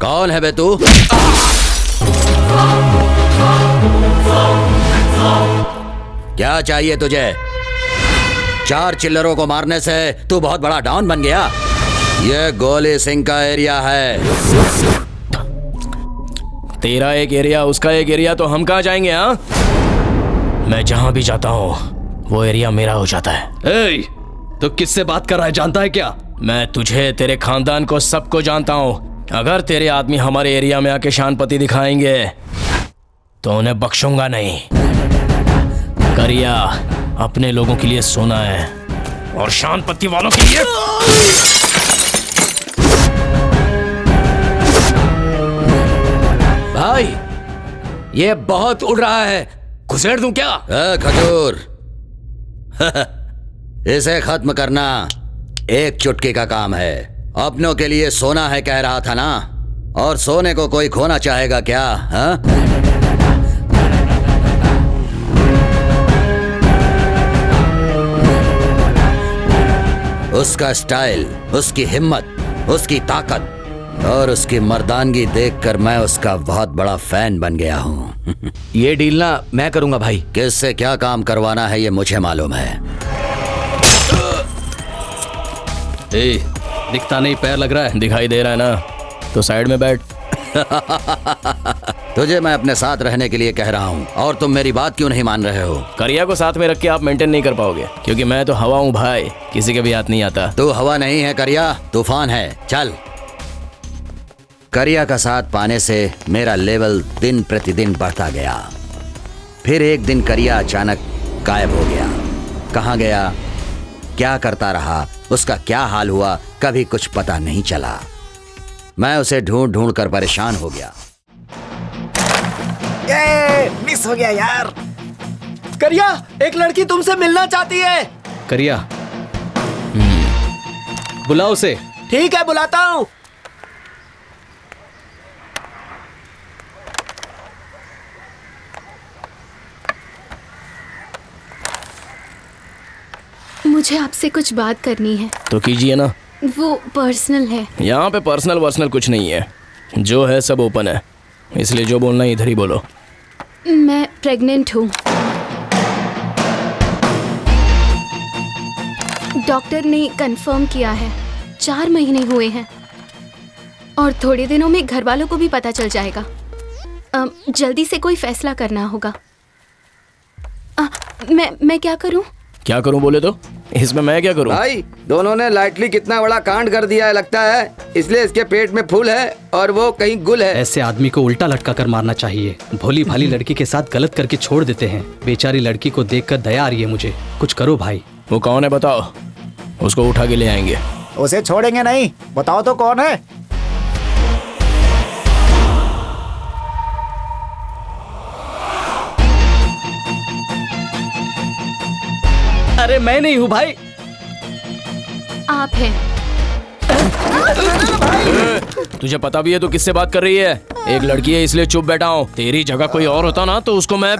कौन है बे तू? क्या चाहिए तुझे? 4 चिल्लरों को मारने से तू बहुत बड़ा डॉन बन गया? ये गोली सिंह का एरिया है। तेरा एक एरिया, उसका एक एरिया, तो हम कहाँ जाएंगे? हाँ, मैं जहां भी जाता हूँ वो एरिया मेरा हो जाता है। तो किससे बात कर रहा है, जानता है क्या? मैं तुझे, तेरे खानदान को, सबको जानता हूँ। अगर तेरे आदमी हमारे एरिया में आके शानपति दिखाएंगे तो उन्हें बख्शूंगा नहीं। करिया अपने लोगों के लिए सोना है और शानपति वालों के लिए भाई ये बहुत उड़ रहा है, घुसेड़ दूं क्या? खजूर इसे खत्म करना एक चुटकी का काम है। अपनों के लिए सोना है कह रहा था ना, और सोने को कोई खोना चाहेगा क्या? हाँ? उसका स्टाइल, उसकी हिम्मत, उसकी ताकत और उसकी मर्दानगी देखकर मैं उसका बहुत बड़ा फैन बन गया हूँ। ये डील ना मैं करूंगा भाई। किससे क्या काम करवाना है ये मुझे मालूम है। दिखता नहीं, पैर लग रहा है। दिखाई दे रहा है ना, तो साइड में बैठ। तुझे मैं अपने साथ रहने के लिए कह रहा हूँ और तुम मेरी बात क्यों नहीं मान रहे हो? करिया को साथ में रख के आप मेंटेन नहीं कर पाओगे, क्योंकि मैं तो हवा हूँ भाई, किसी के भी हाथ नहीं आता। तू हवा नहीं है करिया, तूफान है। चल। करिया का साथ पाने से मेरा लेवल दिन प्रतिदिन बढ़ता गया। फिर एक दिन करिया अचानक गायब हो गया। कहाँ गया, क्या करता रहा, उसका क्या हाल हुआ, कभी कुछ पता नहीं चला। मैं उसे ढूंढ ढूंढ कर परेशान हो गया। ये मिस हो गया यार। करिया, एक लड़की तुमसे मिलना चाहती है। करिया, बुलाओ उसे। ठीक है, बुलाता हूँ। मुझे आपसे कुछ बात करनी है। तो कीजिए ना। वो पर्सनल है। यहाँ पे पर्सनल वर्सनल कुछ नहीं है, जो है सब ओपन है, इसलिए जो बोलना है इधर ही बोलो। मैं प्रेग्नेंट हूँ। डॉक्टर ने कंफर्म किया है। 4 महीने हुए हैं और थोड़े दिनों में घर वालों को भी पता चल जाएगा। जल्दी से कोई फैसला करना होगा। मैं क्या करूँ? क्या करूँ बोले तो? इसमें मैं क्या करूँ? भाई, दोनों ने लाइटली कितना बड़ा कांड कर दिया है लगता है, इसलिए इसके पेट में फूल है और वो कहीं गुल है। ऐसे आदमी को उल्टा लटका कर मारना चाहिए। भोली भाली लड़की के साथ गलत करके छोड़ देते हैं। बेचारी लड़की को देखकर दया आ रही है मुझे। कुछ करो भाई। वो कौन है बताओ, उसको उठा के ले आएंगे। उसे छोड़ेंगे नहीं। बताओ तो कौन है? अरे मैं नहीं हूँ भाई। आप हैं। तुझे पता भी है तो किससे बात कर रही है? एक लड़की है इसलिए चुप बैठा हूँ। तेरी जगह कोई और होता ना तो उसको मैं।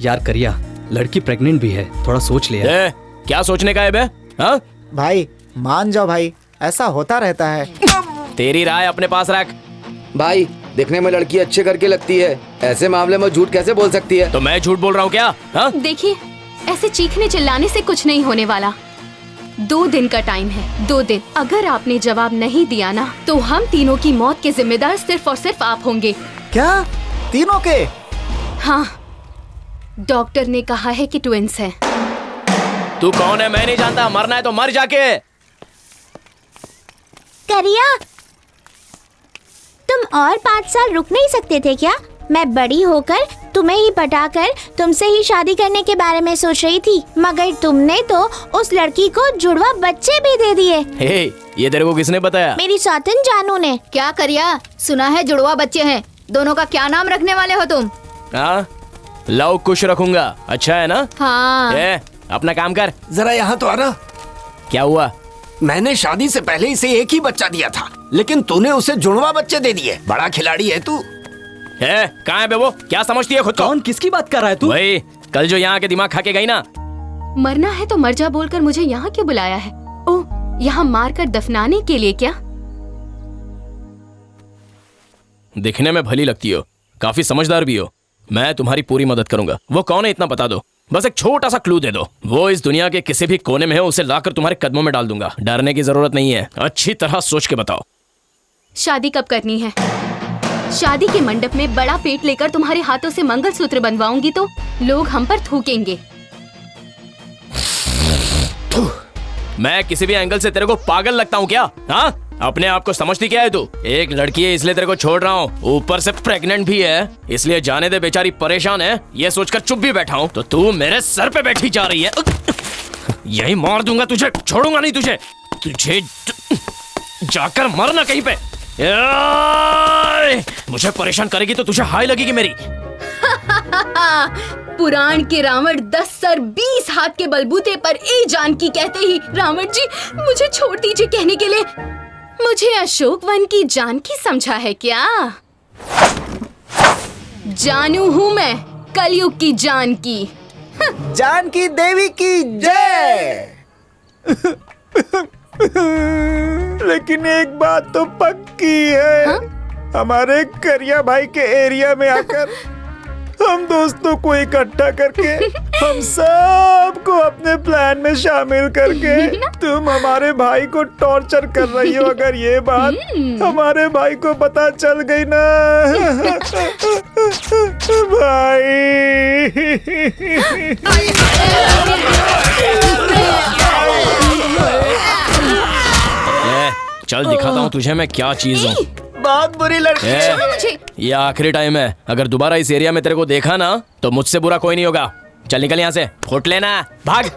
यार करिया, लड़की प्रेग्नेंट भी है, थोड़ा सोच ले यार। क्या सोचने का है बे? हाँ? भाई मान जाओ भाई, ऐसा होता रहता है। तेरी राय अपने पास रख। भाई, दिखने में लड़की अच्छे करके लगती है, ऐसे मामले में झूठ कैसे बोल सकती है? तो मैं झूठ बोल रहा हूँ क्या? हाँ? देखिए, ऐसे चीखने चिल्लाने से कुछ नहीं होने वाला। 2 दिन का टाइम है, 2 दिन। अगर आपने जवाब नहीं दिया ना तो हम तीनों की मौत के जिम्मेदार सिर्फ और सिर्फ आप होंगे। क्या? तीनों के? हाँ, डॉक्टर ने कहा है कि ट्विंस हैं। तू कौन है? मैं नहीं जानता। मरना है तो मर जाके। करिया, तुम और 5 साल रुक नहीं सकते थे क्या? मैं बड़ी होकर तुम्हें ही पटाकर तुमसे ही शादी करने के बारे में सोच रही थी, मगर तुमने तो उस लड़की को जुड़वा बच्चे भी दे दिए। हे, ये तेरे को किसने बताया? मेरी सौतन जानू ने। क्या करिया, सुना है जुड़वा बच्चे हैं। दोनों का क्या नाम रखने वाले हो तुम? हाँ, लव कुश रखूंगा। अच्छा है ना? हाँ। अपना काम कर। जरा यहाँ तो आना। क्या हुआ? मैंने शादी से पहले इसे एक ही बच्चा दिया था, लेकिन तूने उसे जुड़वा बच्चे दे दिए। बड़ा खिलाड़ी है तू। कहाँ है बे वो? क्या समझती है खुद को? कौन, किसकी बात कर रहा है तू? वही कल जो यहाँ के दिमाग खा के गई ना। मरना है तो मर जा बोलकर मुझे यहाँ क्यों बुलाया है? ओह, यहाँ मारकर दफनाने के लिए क्या? दिखने में भली लगती हो, काफी समझदार भी हो। मैं तुम्हारी पूरी मदद करूंगा। वो कौन है इतना बता दो, बस एक छोटा सा क्लू दे दो। वो इस दुनिया के किसी भी कोने में है, उसे लाकर तुम्हारे कदमों में डाल दूंगा। डरने की जरूरत नहीं है, अच्छी तरह सोच के बताओ। शादी कब करनी है? शादी के मंडप में बड़ा पेट लेकर तुम्हारे हाथों से मंगलसूत्र बनवाऊंगी तो लोग हम पर थूकेंगे। मैं किसी भी एंगल से तेरे को पागल लगता हूँ क्या? हाँ, अपने आप को समझती क्या है तू? एक लड़की है इसलिए तेरे को छोड़ रहा हूँ, ऊपर से प्रेग्नेंट भी है, इसलिए जाने दे। बेचारी परेशान है, ये सोचकर चुप भी बैठा हूँ तो तू मेरे सर पे बैठी जा रही है। यही मार दूंगा तुझे, छोड़ूंगा नहीं तुझे। तुझे जाकर मरना कहीं पे। मुझे परेशान करेगी तो तुझे हाय लगेगी मेरी। पुराण के रावण 10 सर 20 हाथ के बलबूते पर ए जानकी कहते ही रावण जी मुझे छोड़ दीजिए कहने के लिए मुझे अशोक वन की जानकी समझा है क्या? जानू हूँ मैं, कलयुग की जानकी। जानकी देवी की जय। लेकिन एक बात तो पक्की है। हाँ? हमारे करिया भाई के एरिया में आकर हम दोस्तों को इकट्ठा करके हम सबको अपने प्लान में शामिल करके तुम हमारे भाई को टॉर्चर कर रही हो। अगर ये बात हमारे भाई को पता चल गई ना चल दिखाता हूँ तुझे मैं क्या चीज हूँ। बहुत बुरी लड़की है मुझे। ये आखिरी टाइम है, अगर दोबारा इस एरिया में तेरे को देखा ना तो मुझसे बुरा कोई नहीं होगा। चल निकल यहाँ से, फुट लेना, भाग।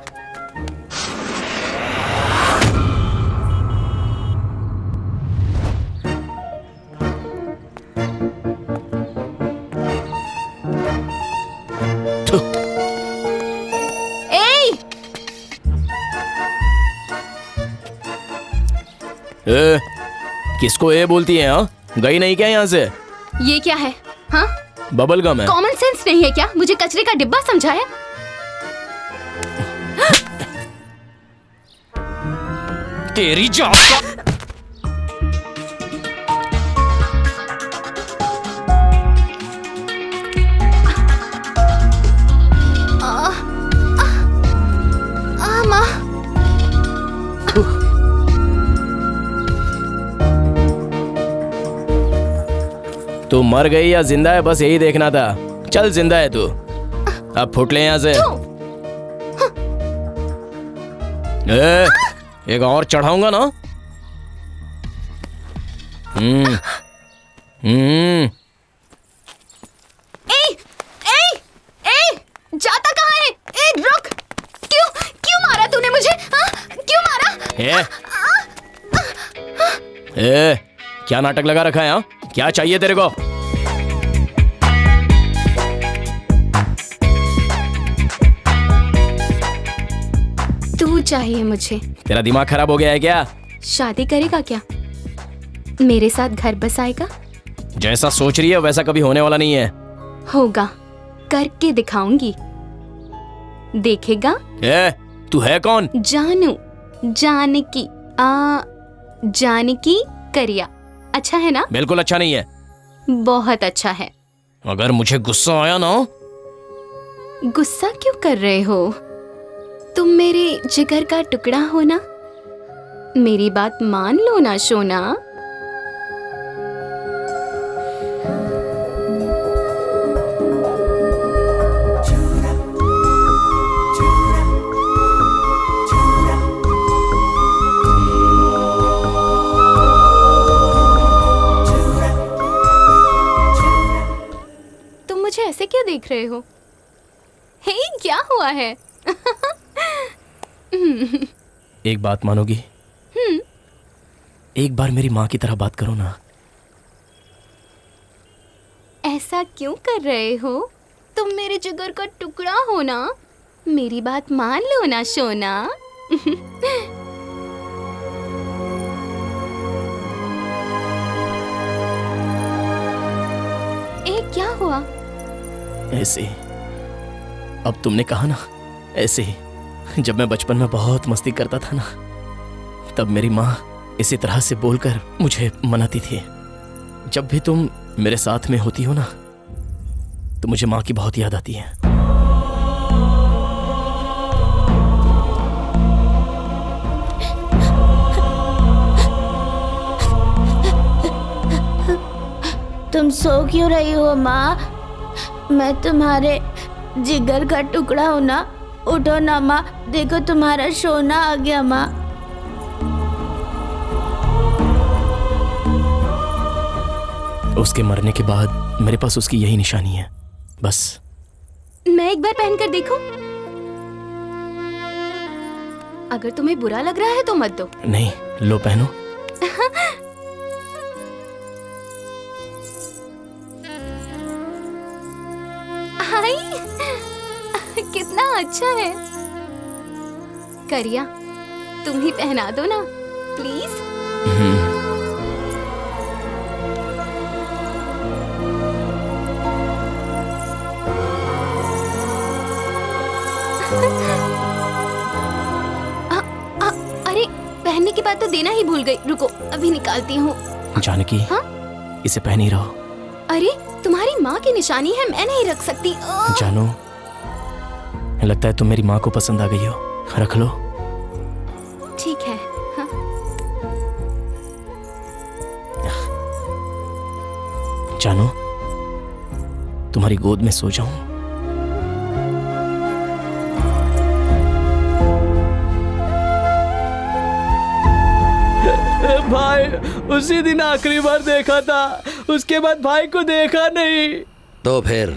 किसको ए बोलती है? हाँ, गई नहीं क्या यहाँ से? ये क्या है? हाँ, बबल गम है। कॉमन सेंस नहीं है क्या? मुझे कचरे का डिब्बा समझाया। तेरी जान का माँ, तू मर गई या जिंदा है, बस यही देखना था। चल, जिंदा है तू। अब फुट ले यहाँ से। एक और चढ़ाऊंगा ना। जाता कहाँ है? रुक! क्यों मारा तूने मुझे? क्यों मारा? क्या नाटक लगा रखा है? क्या चाहिए तेरे को? तू चाहिए मुझे। तेरा दिमाग खराब हो गया है क्या? शादी करेगा क्या? मेरे साथ घर बसाएगा? जैसा सोच रही है वैसा कभी होने वाला नहीं है। होगा, करके दिखाऊंगी, देखेगा। तू है कौन? जानू, जानकी, जानकी करिया। अच्छा है ना? बिल्कुल अच्छा नहीं है। बहुत अच्छा है। अगर मुझे गुस्सा आया ना। गुस्सा क्यों कर रहे हो? तुम मेरे जिगर का टुकड़ा हो ना। मेरी बात मान लो ना सोना। तुम मुझे ऐसे क्यों देख रहे हो? हे, क्या हुआ है? एक बात मानोगी? एक बार मेरी माँ की तरह बात करो ना। ऐसा क्यों कर रहे हो? तुम मेरे जिगर का टुकड़ा हो ना। मेरी बात मान लो ना सोना। क्या हुआ? ऐसे, अब तुमने कहा ना, ऐसे जब मैं बचपन में बहुत मस्ती करता था ना, तब मेरी माँ इसी तरह से बोलकर मुझे मनाती थी। जब भी तुम मेरे साथ में होती हो ना, तो मुझे माँ की बहुत याद आती है। तुम सो क्यों रही हो माँ? मैं तुम्हारे जिगर का टुकड़ा हूँ ना। उठो ना माँ, देखो तुम्हारा सोना आ गया माँ। उसके मरने के बाद मेरे पास उसकी यही निशानी है, बस। मैं एक बार पहनकर देखूं? अगर तुम्हें बुरा लग रहा है तो मत दो। नहीं, लो पहनो। हाय, कितना अच्छा है। करिया, तुम ही पहना दो ना, प्लीज। अरे, पहनने के बाद तो देना ही भूल गई। रुको, अभी निकालती हूँ। जानकी, हाँ? इसे पहन ही रहो। अरे, तुम्हारी माँ की निशानी है, मैं नहीं रख सकती। जानो, लगता है तुम मेरी माँ को पसंद आ गई हो। रख लो। ठीक है। हाँ? जानो, तुम्हारी गोद में सो जाऊं? भाई, उसी दिन आखिरी बार देखा था, उसके बाद भाई को देखा नहीं। तो फिर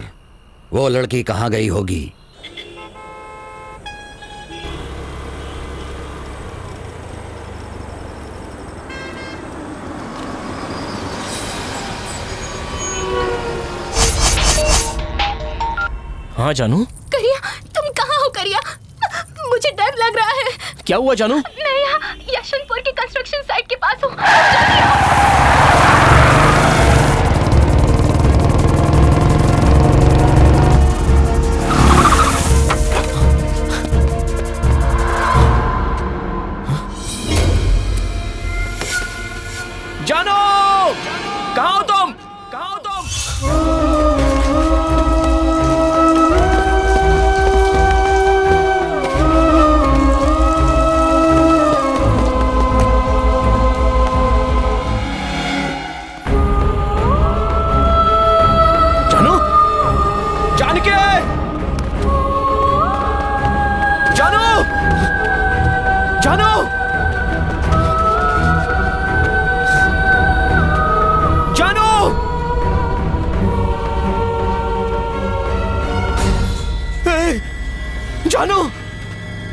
वो लड़की कहाँ गई होगी? हाँ जानू। करिया, तुम कहाँ हो करिया? मुझे डर लग रहा है। क्या हुआ जानू? मैं यहाँ यशवंतपुर की कंस्ट्रक्शन साइट के पास तू जल्दी आओ। जानो, कहाँ हो तुम? कहाँ हो तुम? जानो, जानकी, जानो, जानो, जानो, ए, जानो,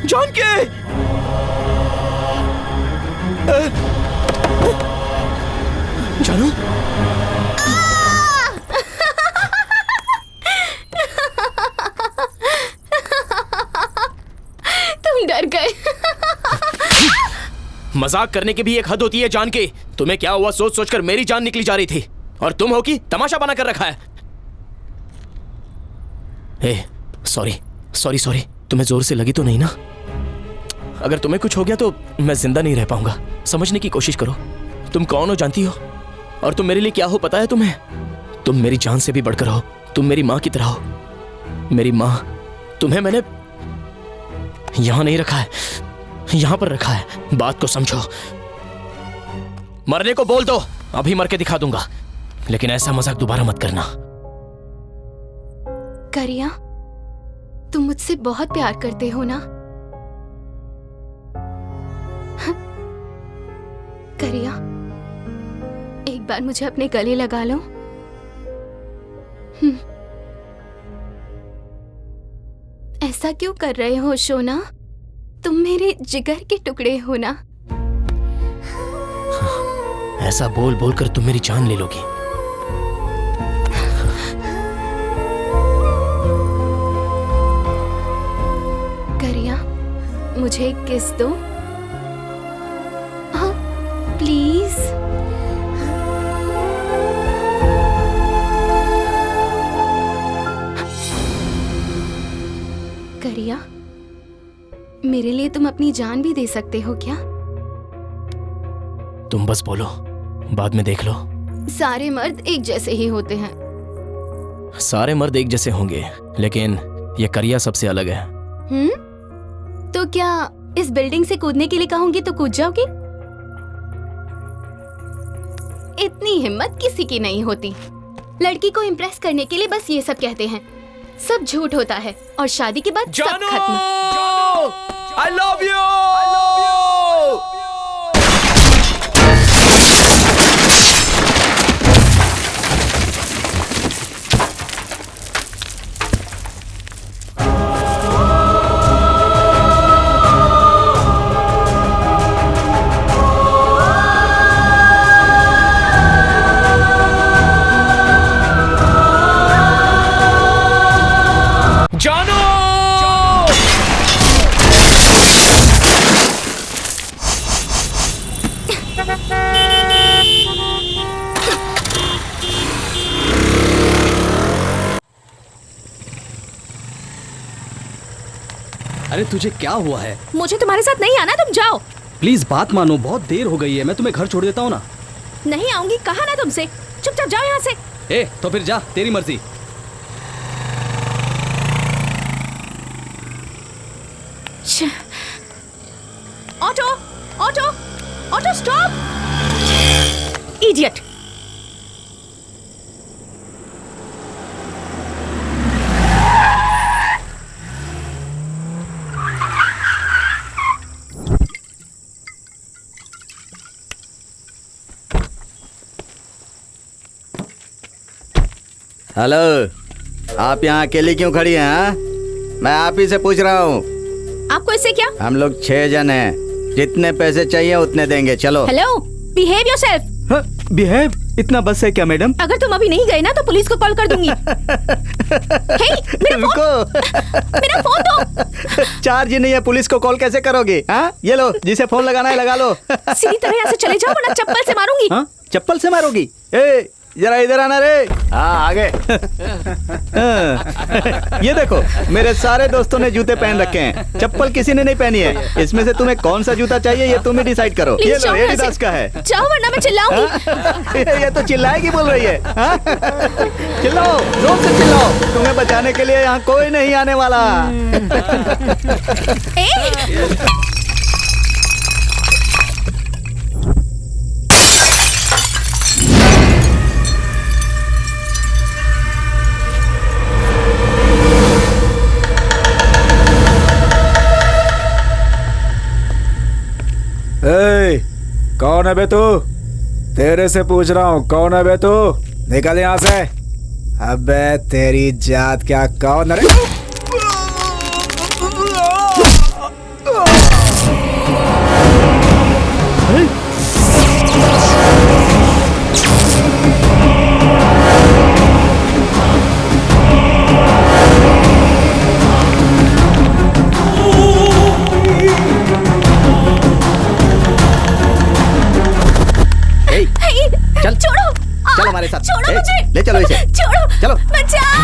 जानकी, जानो, तुम डर गए। मजाक करने की भी एक हद होती है जानकी। तुम्हें क्या हुआ सोच सोचकर मेरी जान निकली जा रही थी और तुम हो कि तमाशा बना कर रखा है। ए, सॉरी सॉरी सॉरी, तुम्हें जोर से लगी तो नहीं ना? अगर तुम्हें कुछ हो गया तो मैं जिंदा नहीं रह पाऊंगा। समझने की कोशिश करो, तुम कौन हो जानती हो और तुम मेरे लिए क्या हो पता है तुम्हें? तुम मेरी जान से भी बढ़कर हो, तुम मेरी माँ की तरह हो। मेरी माँ, तुम्हें मैंने यहां नहीं रखा है, यहां पर रखा है। बात को समझो। मरने को बोल दो, अभी मर के दिखा दूंगा, लेकिन ऐसा मजाक दोबारा मत करना। करिया, तुम मुझसे बहुत प्यार करते हो ना? करिया, एक बार मुझे अपने गले लगा लो। ऐसा क्यों कर रहे हो शोना? तुम मेरे जिगर के टुकड़े हो ना? ऐसा बोल बोल कर तुम मेरी जान ले लोगी। करिया, मुझे एक किस दो। हाँ, प्लीज। करिया, मेरे लिए तुम अपनी जान भी दे सकते हो क्या? तुम बस बोलो, बाद में देख लो। सारे मर्द एक जैसे ही होते हैं। सारे मर्द एक जैसे होंगे, लेकिन ये करिया सबसे अलग है। तो क्या इस बिल्डिंग से कूदने के लिए कहूंगी तो कूद जाओगी? इतनी हिम्मत किसी की नहीं होती। लड़की को इम्प्रेस करने के लिए बस ये सब कहते हैं। सब झूठ होता है और शादी के बाद सब खत्म। I love you! I love you! जानो! अरे तुझे क्या हुआ है? मुझे तुम्हारे साथ नहीं आना, तुम जाओ। प्लीज बात मानो, बहुत देर हो गई है। मैं तुम्हें घर छोड़ देता हूँ ना। नहीं आऊंगी, कहा ना तुमसे। चुपचाप जाओ यहाँ से। ए, तो फिर जा, तेरी मर्जी। Auto, auto, auto stop! Idiot! Hello, आप यहाँ अकेली क्यों खड़ी हैं? हाँ? मैं आप ही से पूछ रहा हूँ। आपको इससे क्या? हम लोग 6 जन हैं, जितने पैसे चाहिए उतने देंगे। चलो। Hello, behave yourself. बिहेव? इतना बस है क्या मैडम? अगर तुम अभी नहीं गए ना तो पुलिस को कॉल कर दूंगी। हे, मेरा फोन दो। चार्ज ही नहीं है, पुलिस को कॉल कैसे करोगे? हाँ, ये लो, जिसे फोन लगाना है लगा लो। सीधी तरह यहाँ से चले जाओ वरना चप्पल से मारूंगी। हाँ, चप्पल से मारोगी? ए, जरा इधर आना रे। हाँ आगे। ये देखो, मेरे सारे दोस्तों ने जूते पहन रखे हैं, चप्पल किसी ने नहीं पहनी है। इसमें से तुम्हें कौन सा जूता चाहिए ये तुम ही डिसाइड करो। ये लो, एडिडास का है। जाओ वरना मैं चिल्लाऊंगी। ये तो चिल्लाएगी बोल रही है। हाँ? चिल्लाओ, जोर से चिल्लाओ, तुम्हें बचाने के लिए यहाँ कोई नहीं आने वाला। कौन है बे तू? तेरे से पूछ रहा हूँ, कौन है बे तू? निकल यहाँ से। अबे तेरी जात क्या, कौन? अरे चल छोड़ो, चल हमारे साथ। छोड़ो मुझे, ले चलो इसे। छोड़ो, चलो। बचाओ।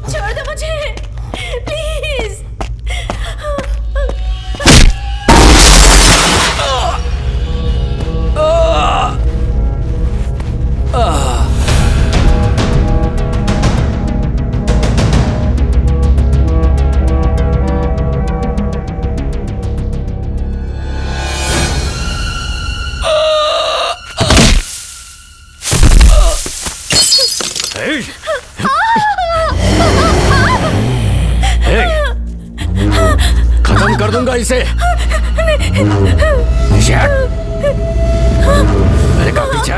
छोड़ दो मुझे, प्लीज। खत्म कर दूंगा इसे। मेरे का पीछे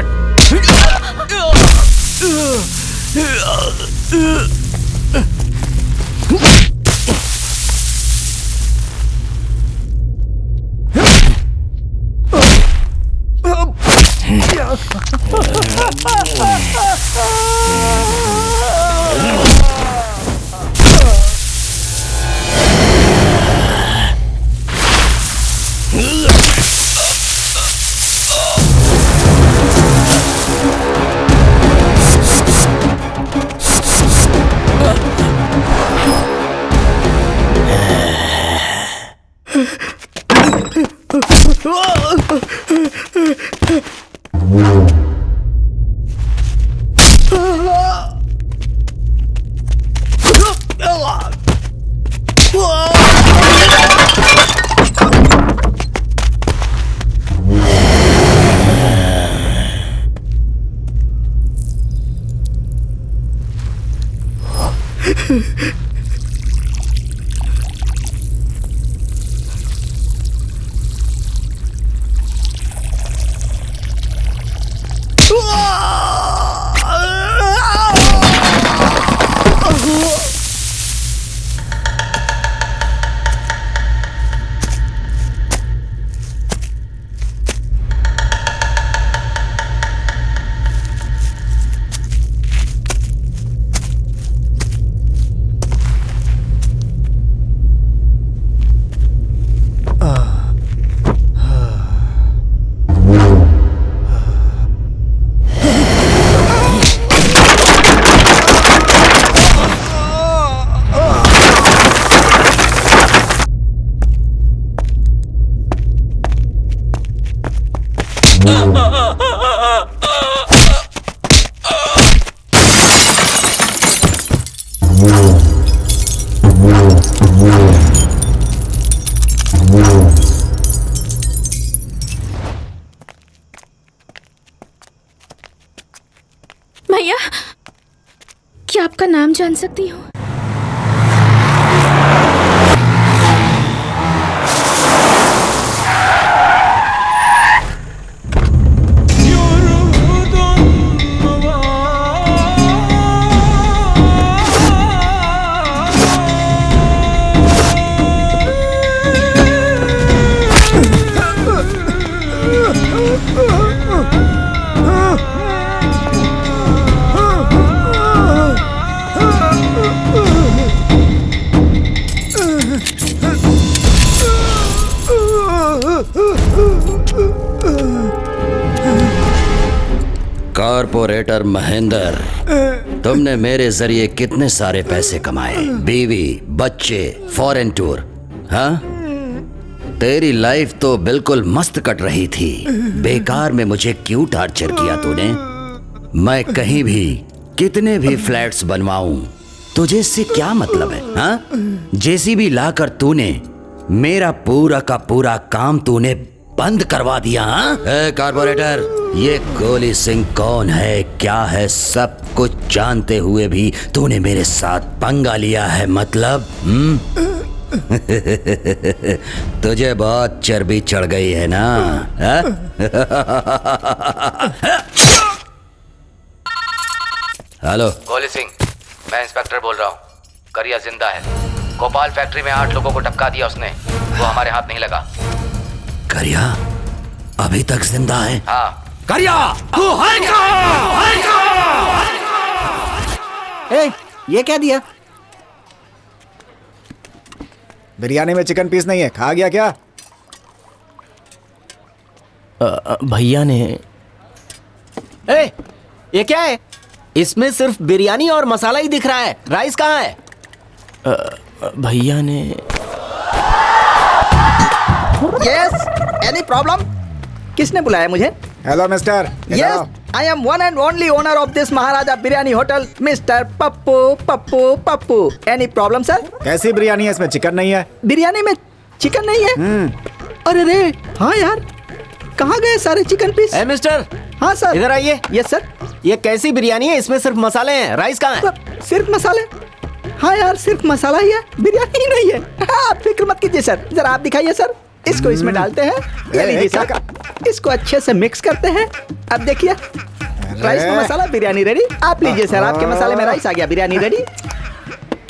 जान सकती हूँ। कॉर्पोरेटर महेंद्र, तुमने मेरे जरिए कितने सारे पैसे कमाए, बीवी, बच्चे, फॉरेन टूर। हाँ, तेरी लाइफ तो बिल्कुल मस्त कट रही थी। बेकार में मुझे क्यों टार्चर किया तूने? मैं कहीं भी कितने भी फ्लैट्स बनवाऊं, तुझे इससे क्या मतलब है? हाँ, जेसीबी लाकर तूने मेरा पूरा का पूरा काम तूने बंद करवा दिया। हाँ, कॉर्पोरेटर, ये गोली सिंह कौन है, क्या है, सब कुछ जानते हुए भी तूने मेरे साथ पंगा लिया है, मतलब? तुझे बहुत चर्बी चढ़ गई है ना? हेलो, गोली सिंह, मैं इंस्पेक्टर बोल रहा हूँ। करिया जिंदा है। गोपाल फैक्ट्री में 8 लोगों को टपका दिया उसने, वो हमारे हाथ नहीं लगा। करिया अभी तक जिंदा है? हाँ। करिया, तू है क्या? ए, ये क्या दिया? बिरयानी में चिकन पीस नहीं है, खा गया क्या? भैया ने। ए, ये क्या है? इसमें सिर्फ बिरयानी और मसाला ही दिख रहा है, राइस कहाँ है? भैया ने। Yes, any problem? किसने बुलाया मुझे? Hello mister. Yes, I am one and only owner of this Maharaja biryani hotel, mister Pappu Pappu Pappu. Any problem sir? कैसी बिरयानी है, इसमें चिकन नहीं है? बिरयानी में चिकन नहीं है? अरे रे, हाँ यार, कहाँ गए सारे चिकन पीस? ए मिस्टर। हाँ सर। इधर आइए। Yes sir. ये कैसी बिरयानी है, इसमें सिर्फ मसाले हैं, राइस कहाँ है? सिर्फ मसाले? हाँ यार, सिर्फ मसाला ही है, बिरयानी ही नहीं है। हाँ, आप फिक्र मत कीजिए सर, जरा आप दिखाइए सर। इसको इसमें डालते हैं, ये लीजिए सर, इसको अच्छे से मिक्स करते हैं। अब देखिए, राइस में मसाला, बिरयानी रेडी। आप लीजिए सर, आपके मसाले में राइस आ गया, बिरयानी रेडी।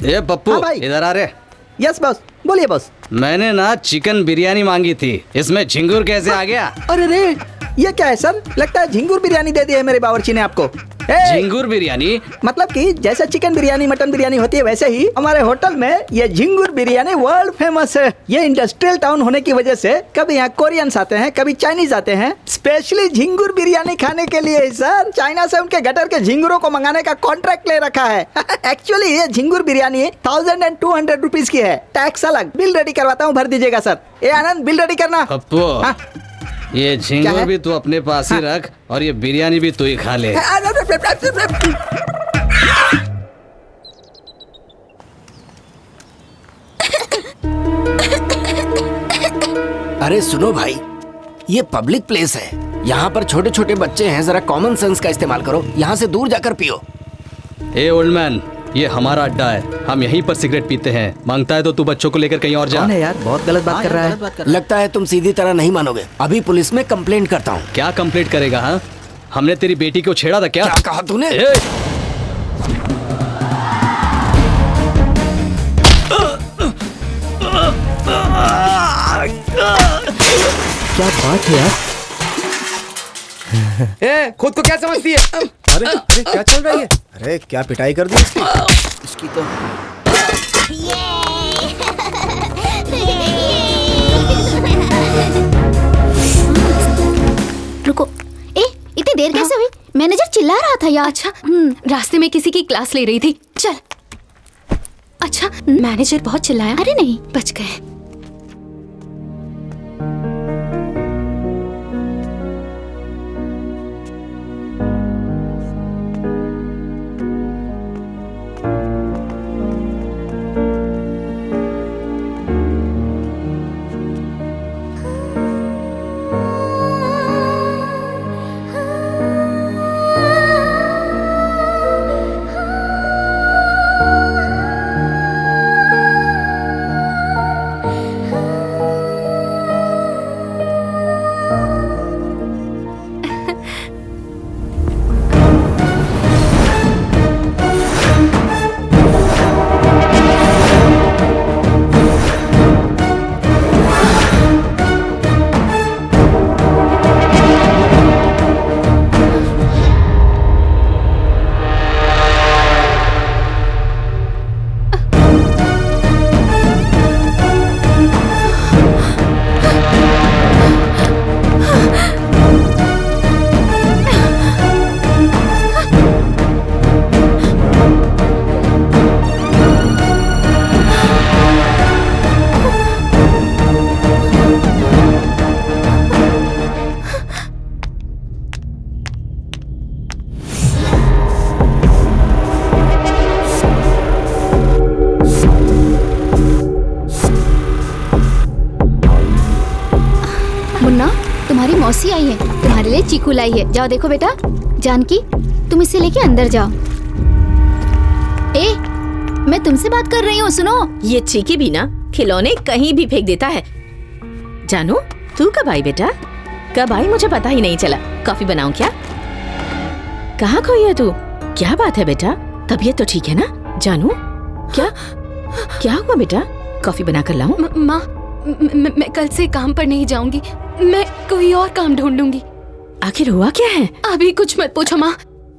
ये पप्पू, हाँ भाई। इधर आ रे। यस बॉस, बोलिए बॉस। मैंने ना चिकन बिरयानी मांगी थी, इसमें झिंगुर कैसे आ गया? अरे रे, ये क्या है सर? लगता है झिंगुर बिरयानी दे दी है मेरे बावर्ची ने आपको। झिंगुर बिरयानी? मतलब कि जैसे चिकन बिरयानी, मटन बिरयानी होती है, वैसे ही हमारे होटल में ये झिंगुर बिरयानी वर्ल्ड फेमस है। ये इंडस्ट्रियल टाउन होने की वजह से कभी यहाँ कोरियंस आते हैं, कभी चाइनीज आते हैं, स्पेशली झिंगुर बिरयानी खाने के लिए। सर, चाइना से उनके गटर के झिंगुरों को मंगाने का कॉन्ट्रैक्ट ले रखा है। एक्चुअली ये झिंगुर बिरयानी 1200 रुपीज की है, टैक्स अलग। बिल रेडी करवाता हूँ, भर दीजिएगा सर। ए आनंद, बिल रेडी करना। पप्पू, ये झिंगुर भी तू अपने पास ही रख और ये बिरयानी भी तू ही खा ले। अरे सुनो भाई, ये पब्लिक प्लेस है, यहाँ पर छोटे छोटे बच्चे हैं, जरा कॉमन सेंस का इस्तेमाल करो, यहाँ से दूर जाकर पियो। ए ओल्ड मैन, ये हमारा अड्डा है, हम यहीं पर सिगरेट पीते हैं। मांगता है तो तू बच्चों को लेकर कहीं और जा। कौन है यार, बहुत गलत बात कर रहा है। लगता है तुम सीधी तरह नहीं मानोगे, अभी पुलिस में कंप्लेंट करता हूँ। क्या कंप्लेंट करेगा? हाँ, हमने तेरी बेटी को छेड़ा था क्या? क्या कहा तूने? क्या बात है यार? ए, खुद को क्या समझती है? अरे क्या चल रहा है? अरे क्या पिटाई कर दी इसकी तो। रुको, ए, इतनी देर कैसे हुई? मैनेजर चिल्ला रहा था यार। अच्छा, रास्ते में किसी की क्लास ले रही थी। चल। अच्छा, मैनेजर बहुत चिल्लाया? अरे नहीं, बच गए। मौसी आई है, तुम्हारे लिए चीकू लाई है। जाओ देखो बेटा। जानकी, तुम इसे लेके अंदर जाओ। ए, मैं तुमसे बात कर रही हूँ, सुनो। ये चीकी भी ना खिलौने कहीं भी फेंक देता है। जानू, तू कब आई बेटा? कब आई मुझे पता ही नहीं चला। कॉफी बनाऊं क्या? कहाँ खोई है तू? क्या बात है बेटा? तबीयत तो ठीक है ना? जानू, क्या हुआ बेटा? कॉफी बना कर लाऊं? माँ, मैं कल से काम पर नहीं जाऊंगी। मैं कोई और काम ढूंढूंगी। आखिर हुआ क्या है? अभी कुछ मत पूछो माँ।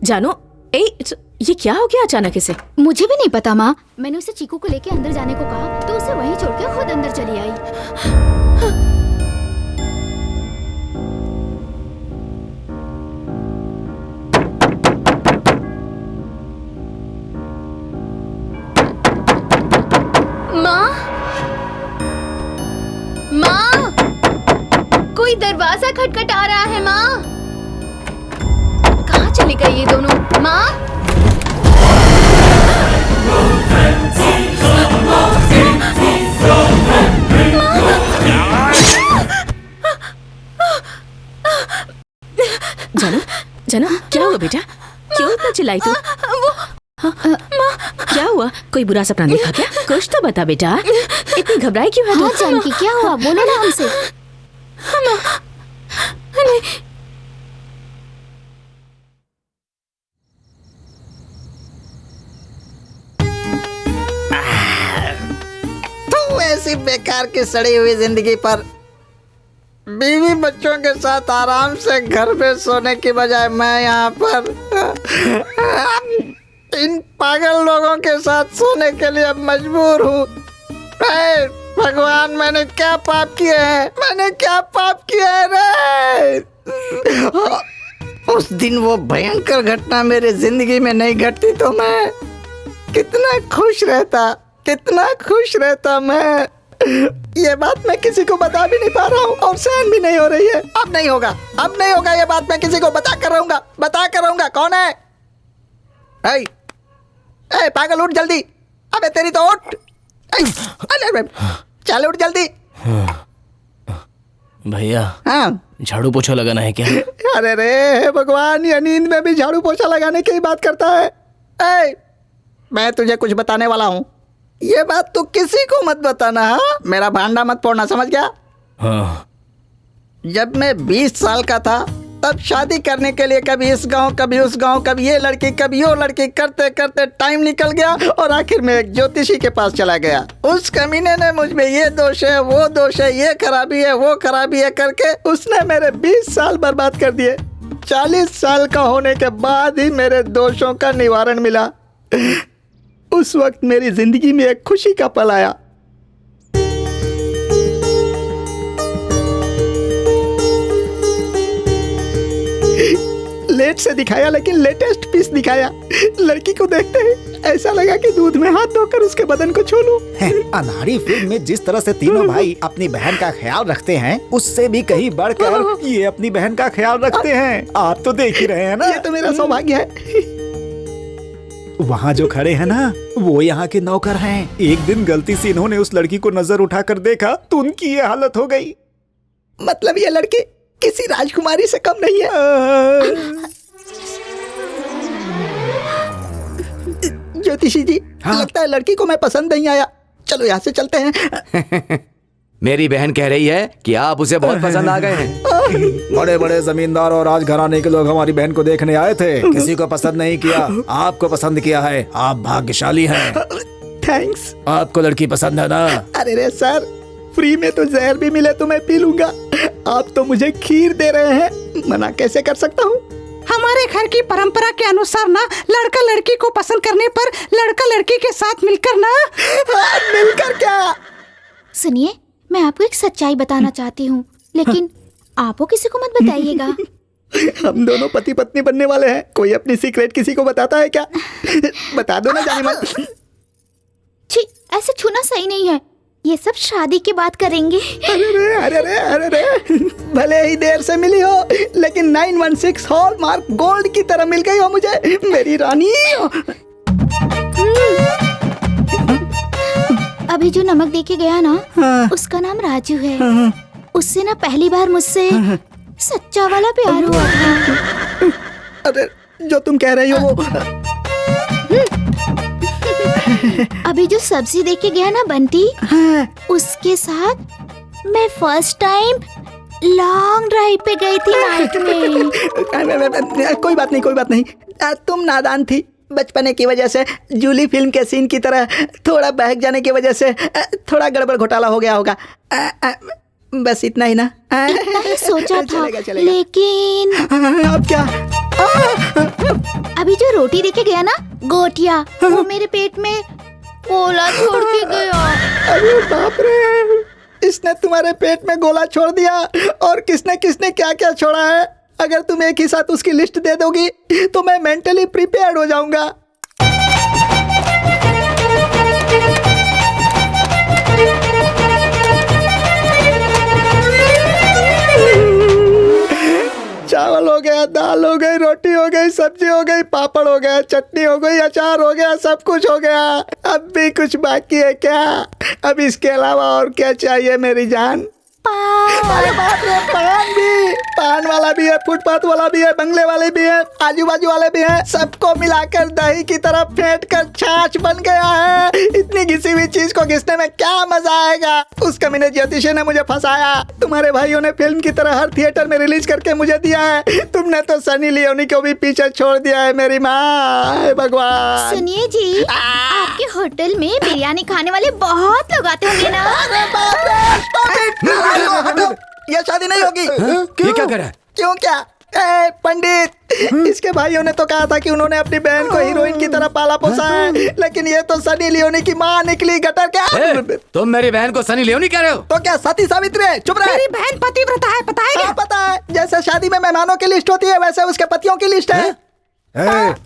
जानू, ये क्या हो गया अचानक इसे? मुझे भी नहीं पता माँ। मैंने उसे चीकू को लेके अंदर जाने को कहा तो उसे वहीं छोड़ के खुद अंदर चली आई। माँ, कोई दरवाजा खटखटा रहा है। माँ, कहाँ चली गई ये दोनों? माँ, जानू, क्या हुआ बेटा? क्यों इतना चिल्लाई तू? क्या हुआ? कोई बुरा सपना देखा क्या? कुछ तो बता बेटा। इतनी घबराई क्यों है तू? हाँ जानकी, क्या हुआ? बोलो ना हमसे। तू ऐसी बेकार की सड़ी हुई जिंदगी पर बीवी बच्चों के साथ आराम से घर पे सोने की बजाय मैं यहाँ पर इन पागल लोगों के साथ सोने के लिए मजबूर हूँ। भगवान, मैंने क्या पाप किए हैं? मैंने क्या पाप किया है रे? उस दिन वो भयंकर घटना मेरी जिंदगी में नहीं घटती तो मैं कितना खुश रहता मैं। ये बात मैं किसी को बता भी नहीं पा रहा हूँ और सहन भी नहीं हो रही है। अब नहीं होगा ये बात मैं किसी को बता कर रहूंगा। कौन है? ए पागल, उठ जल्दी। अबे तेरी तो उठ। अरे चल उठ जल्दी। भैया, हाँ, झाड़ू पोछा लगाना है क्या? अरे रे भगवान, ये नींद में भी झाड़ू पोछा लगाने की बात करता है। ए, मैं तुझे कुछ बताने वाला हूँ। ये बात तू किसी को मत बताना। हाँ, मेरा भांडा मत फोड़ना, समझ गया? हाँ। जब मैं 20 साल का था तब शादी करने के लिए कभी इस गांव कभी उस गांव, कभी ये लड़की कभी वो लड़की करते करते टाइम निकल गया और आखिर में एक ज्योतिषी के पास चला गया। उस कमीने ने मुझ में ये दोष है, वो दोष है, ये खराबी है, वो खराबी है करके उसने मेरे 20 साल बर्बाद कर दिए। 40 साल का होने के बाद ही मेरे दोषों का निवारण मिला। उस वक्त मेरी जिंदगी में एक खुशी का पल आया। लेट से दिखाया लेकिन लेटेस्ट पीस दिखाया। लड़की को देखते ही ऐसा लगा कि दूध में हाथ धोकर उसके बदन को छू लूं। अनाड़ी फिल्म में जिस तरह से तीनों भाई अपनी बहन का ख्याल रखते हैं, उससे भी कहीं बढ़कर ये अपनी बहन का ख्याल रखते हैं। आप तो देख ही रहे हैं ना। ये तो मेरा सौभाग्य है। वहाँ जो खड़े हैं ना, वो यहाँ के नौकर हैं। एक दिन गलती से इन्होंने उस लड़की को नजर उठाकर देखा तो उनकी ये हालत हो गई। मतलब ये लड़की किसी राजकुमारी से कम नहीं है। ज्योतिषी जी, लगता है लड़की को मैं पसंद नहीं आया। चलो यहाँ से चलते हैं। मेरी बहन कह रही है कि आप उसे बहुत पसंद आ गए हैं। बड़े बड़े जमींदार और राजघराने के लोग हमारी बहन को देखने आए थे, किसी को पसंद नहीं किया, आपको पसंद किया है। आप भाग्यशाली हैं। थैंक्स। आपको लड़की पसंद है ना? अरे रे सर, फ्री में तो जहर भी मिले तो मैं पी लूंगा। आप तो मुझे खीर दे रहे हैं, मना कैसे कर सकता हूँ? हमारे घर की परंपरा के अनुसार ना, लड़का लड़की को पसंद करने पर लड़का लड़की के साथ मिलकर ना। मिलकर क्या? सुनिए, मैं आपको एक सच्चाई बताना चाहती हूँ, लेकिन आप वो किसी को मत बताइएगा। हम दोनों पति पत्नी बनने वाले हैं। कोई अपनी सीक्रेट किसी को बताता है क्या? बता दो ना जानी मत। छी, ऐसे छूना सही नहीं है। ये सब शादी के बाद करेंगे। अरे रे, भले ही देर से मिली हो, लेकिन 916 हॉलमार्क गोल्ड की तरह मिल गई हो मुझे, मेरी रानी। अभी जो नमक देके गया ना, उसका नाम राजू है। उससे ना पहली बार मुझसे सच्चा वाला प्यार हुआ था। अरे जो तुम कह रही हो वो अभी जो सब्जी देख के गया ना बंटी, उसके साथ मैं फर्स्ट टाइम लॉन्ग ड्राइव पे गई थी नाइट में। कोई बात नहीं। तुम नादान थी। बचपने की वजह से जूली फिल्म के सीन की तरह थोड़ा बहक जाने की वजह से थोड़ा गड़बड़ घोटाला हो गया होगा। बस इतना ही ना। इतना ही सोचा था, लेकिन अब क्या? अभी जो रोटी देके गया ना गोटिया, वो मेरे पेट में गोला छोड़ के गया। अरे बाप रे, इसने तुम्हारे पेट में गोला छोड़ दिया। और किसने किसने क्या क्या छोड़ा है? अगर तुम एक ही साथ उसकी लिस्ट दे दोगी तो मैं मेंटली प्रिपेयर्ड हो जाऊंगा। चावल हो गया, दाल हो गई, रोटी हो गई, सब्जी हो गई, पापड़ हो गया, चटनी हो गई, अचार हो गया, सब कुछ हो गया। अब भी कुछ बाकी है क्या? अब इसके अलावा और क्या चाहिए मेरी जान? अरे बाप रे, पान वाला भी है, फुटपाथ वाला भी है, बंगले वाले भी है, आजू बाजू वाले भी हैं। सबको मिलाकर दही की तरह फेंट कर छाछ बन गया है। इतनी घिसी हुई चीज को घिसने में क्या मजा आएगा? उस कमीने ज्योतिषी ने मुझे फंसाया। तुम्हारे भाइयों ने फिल्म की तरह हर थिएटर में रिलीज करके मुझे दिया है। तुमने तो सनी लियोनी को भी पीछे छोड़ दिया है मेरी माँ। भगवान। सुनिए जी, आपके होटल में बिरयानी खाने वाले बहुत लोग आते होंगे ना? ये शादी नहीं होगी। ये क्या कर रहा है? क्यों क्या? पंडित, इसके भाइयों ने तो कहा था कि उन्होंने अपनी बहन को हीरोइन की तरह पाला पोसा है, लेकिन ये तो सनी लियोनी की माँ निकली। गटर क्या? तुम मेरी बहन को सनी लियोनी कह रहे हो? तो क्या सती सावित्री है? चुप रहे। मेरी बहन पतिव्रता है, पता है क्या? पता है। जैसे शादी में मेहमानों की लिस्ट होती है, वैसे उसके पतियों की लिस्ट है।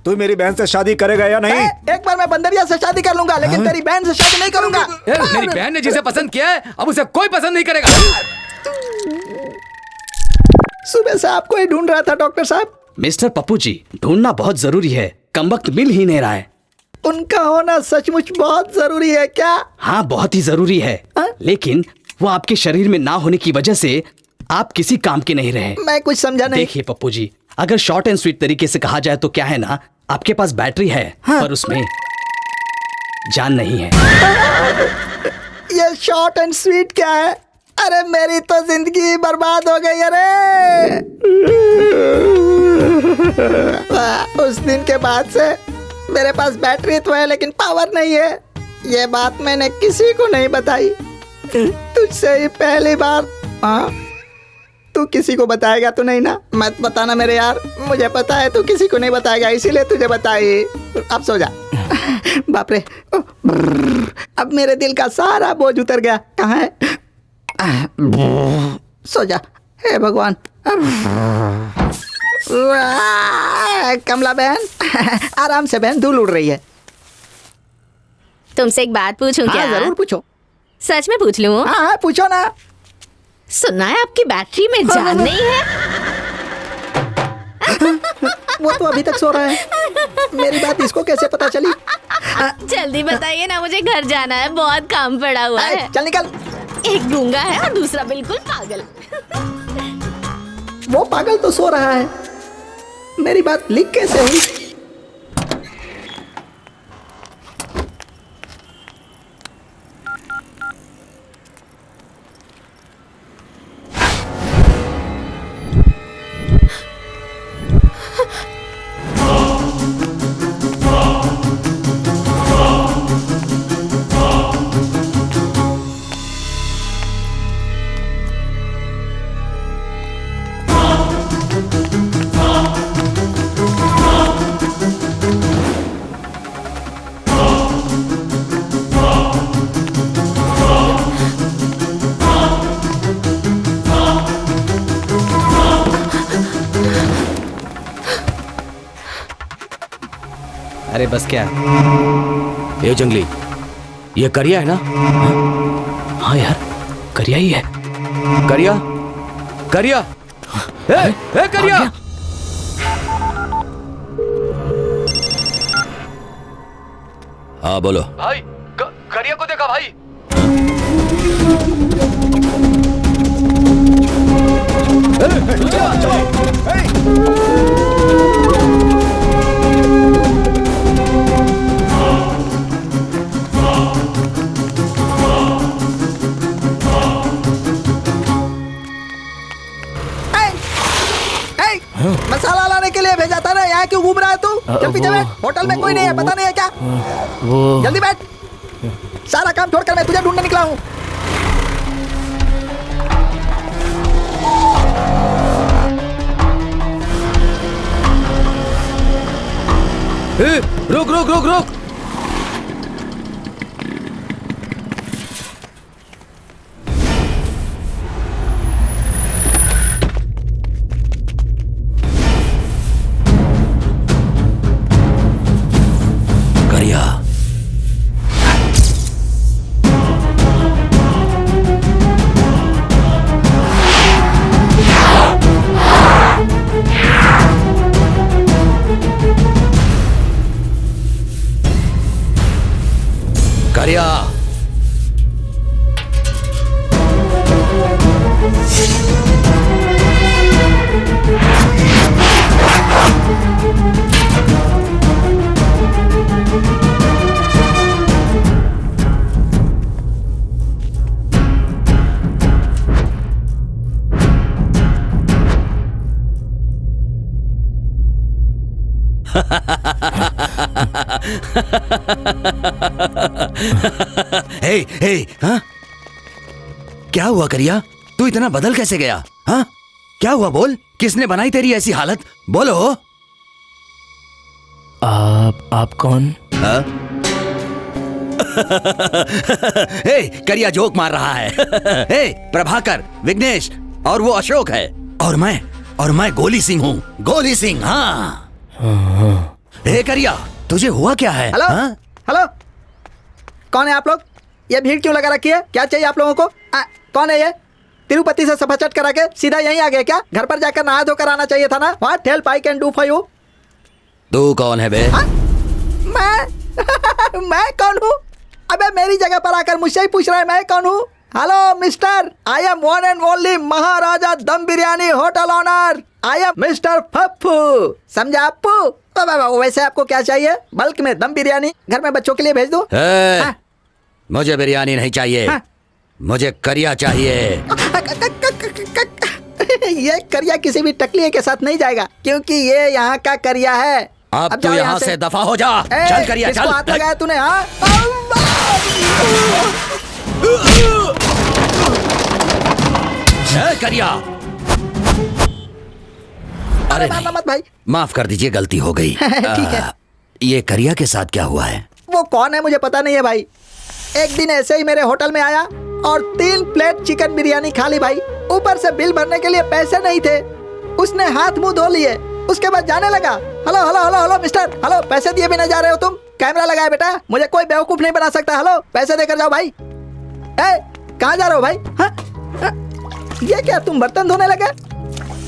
तू मेरी बहन से शादी करेगा या नहीं? एक बार मैं बंदरिया से शादी कर लूंगा, लेकिन तेरी बहन से शादी नहीं करूंगा। मेरी बहन ने जिसे पसंद किया है, अब उसे कोई पसंद नहीं करेगा। सुबह से आपको ही ढूंढ रहा था डॉक्टर साहब। मिस्टर पप्पू जी, ढूंढना बहुत जरूरी है, कमबख्त मिल ही नहीं रहा है। उनका होना सचमुच बहुत जरूरी है क्या? हाँ, बहुत ही जरूरी है। लेकिन वो आपके शरीर में ना होने की वजह से आप किसी काम के नहीं रहे। मैं कुछ समझा नहीं। देखिए पप्पू जी, अगर शॉर्ट एंड स्वीट तरीके से कहा जाए तो क्या है ना, आपके पास बैटरी है, पर उसमें जान नहीं है। ये शॉर्ट एंड स्वीट क्या है? अरे मेरी तो जिंदगी बर्बाद हो गई। अरे उस दिन के बाद से मेरे पास बैटरी तो है, लेकिन पावर नहीं है। ये बात मैंने किसी को नहीं बताई, तुझसे ही पहली बार। हाँ, तू किसी को बताएगा तो नहीं ना? मत बताना मेरे यार, मुझे पता है तू किसी को नहीं बताएगा, इसीलिए तुझे बताई। अब सो जा। बाप रे, अब मेरे दिल का सारा बोझ उतर गया। कहाँ है? सो जा। हे भगवान। कमला बहन, आराम से बहन, धूल उड़ रही है। तुमसे एक बात पूछूं क्या? जरूर पूछो। सच में पूछ लूं? हाँ, पूछो ना। सुना है आपकी बैटरी में जान नहीं है? वो तो अभी तक सो रहा है। मेरी बात इसको कैसे पता चली? जल्दी बताइए ना, मुझे घर जाना है, बहुत काम पड़ा हुआ है। चल निकल। एक गूंगा है और दूसरा बिल्कुल पागल। वो पागल तो सो रहा है, मेरी बात लिख कैसे हुई? अरे बस क्या? ये जंगली, ये करिया है ना? हाँ यार, करिया ही है। करिया, करिया, ए करिया। हाँ बोलो भाई। करिया को देखा भाई? मसाला लाने के लिए भेजा था ना, यहाँ क्यों घूम रहा है तू? चल पीछे बैठ, होटल में कोई नहीं है, पता नहीं है क्या? जल्दी बैठ, सारा काम छोड़कर मैं तुझे ढूंढने निकला हूँ। रुक रुक रुक रुक। करिया, हे हे, हाँ? क्या हुआ करिया? तू इतना बदल कैसे गया? हाँ? क्या हुआ बोल? किसने बनाई तेरी ऐसी हालत? बोलो। आप कौन? हाँ? हे, करिया जोक मार रहा है। हे, प्रभाकर, विघ्नेश और वो अशोक है और मैं गोली सिंह हूँ। गोली सिंह, हाँ। हे करिया, तुझे हुआ क्या है? हेलो, हाँ? हेलो, कौन है आप लोग? ये भीड़ क्यों लगा रखी है? क्या चाहिए आप लोगों को? कौन है ये? तिरुपति से सफा चट करा के सीधा यहीं आ गए क्या? घर पर जाकर नहा धोकर आना चाहिए था ना। What help I can do for you? तू कौन है बे? मैं कौन हूँ? अबे मेरी जगह पर आकर मुझसे ही पूछ रहा है मैं कौन हूँ? Hello mister, I am one and only Maharaja dum biryani hotel owner. I am mister Pappu, समझा अप्पू? वैसे आपको क्या चाहिए? बल्क में दम बिरयानी घर में बच्चों के लिए भेज दूं? मुझे बिरयानी नहीं चाहिए। मुझे करिया चाहिए। ये करिया किसी भी टकलिए के साथ नहीं जाएगा, क्योंकि ये यहाँ का करिया है। अब तू यहाँ से दफा हो जा। चल करिया, चल। हाथ लगाया तूने? हाँ, करिया। अरे मत भाई, माफ कर दीजिए, गलती हो गई। ठीक है। ये करिया के साथ क्या हुआ है? वो कौन है मुझे पता नहीं है भाई। एक दिन ऐसे ही मेरे होटल में आया और 3 प्लेट चिकन बिरयानी खा ली भाई। ऊपर से बिल भरने के लिए पैसे नहीं थे। उसने हाथ मुंह धो लिए, उसके बाद जाने लगा। Hello hello hello hello mister, hello, पैसे दिए बिना जा रहे हो तुम? कैमरा लगाया बेटा, मुझे कोई बेवकूफ नहीं बना सकता। हेलो, पैसे देकर जाओ भाई। कहाँ जा रहे हो भाई? ये क्या, तुम बर्तन धोने लगे?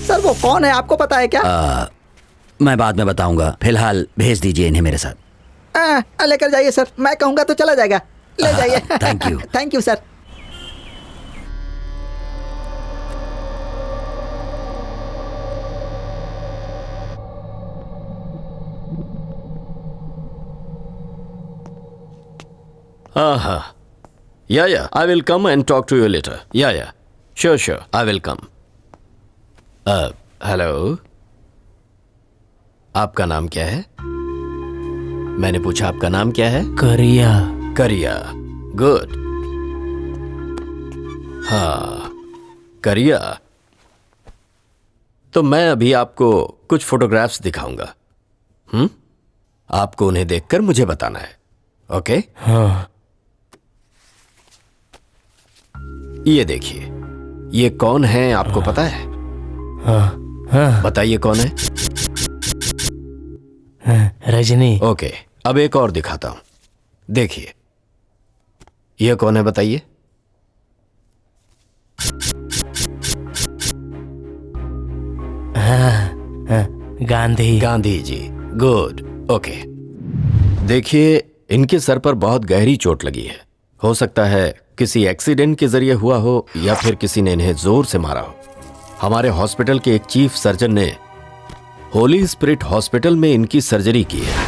सर वो कौन है आपको पता है क्या? मैं बाद में बताऊंगा, फिलहाल भेज दीजिए इन्हें मेरे साथ। लेकर जाइए सर, मैं कहूंगा तो चला जाएगा। ले जाइए। Thank you. Thank you sir. Yeah, I will come and talk to you later. Yeah, sure, I will come. Hello, आपका नाम क्या है? मैंने पूछा आपका नाम क्या है? करिया। करिया, गुड। हाँ, करिया। तो मैं अभी आपको कुछ फोटोग्राफ्स दिखाऊंगा। आपको उन्हें देखकर मुझे बताना है, ओके? हाँ। ये देखिए, ये कौन है आपको पता है? हाँ। बताइए कौन है? रजनी। ओके, अब एक और दिखाता हूं। देखिए, ये कौन है बताइए? गांधी। Gandhi ji, good, okay. देखिए, इनके सर पर बहुत गहरी चोट लगी है। हो सकता है किसी एक्सीडेंट के जरिए हुआ हो या फिर किसी ने इन्हें जोर से मारा हो। हमारे हॉस्पिटल के एक चीफ सर्जन ने होली स्पिरिट हॉस्पिटल में इनकी सर्जरी की है।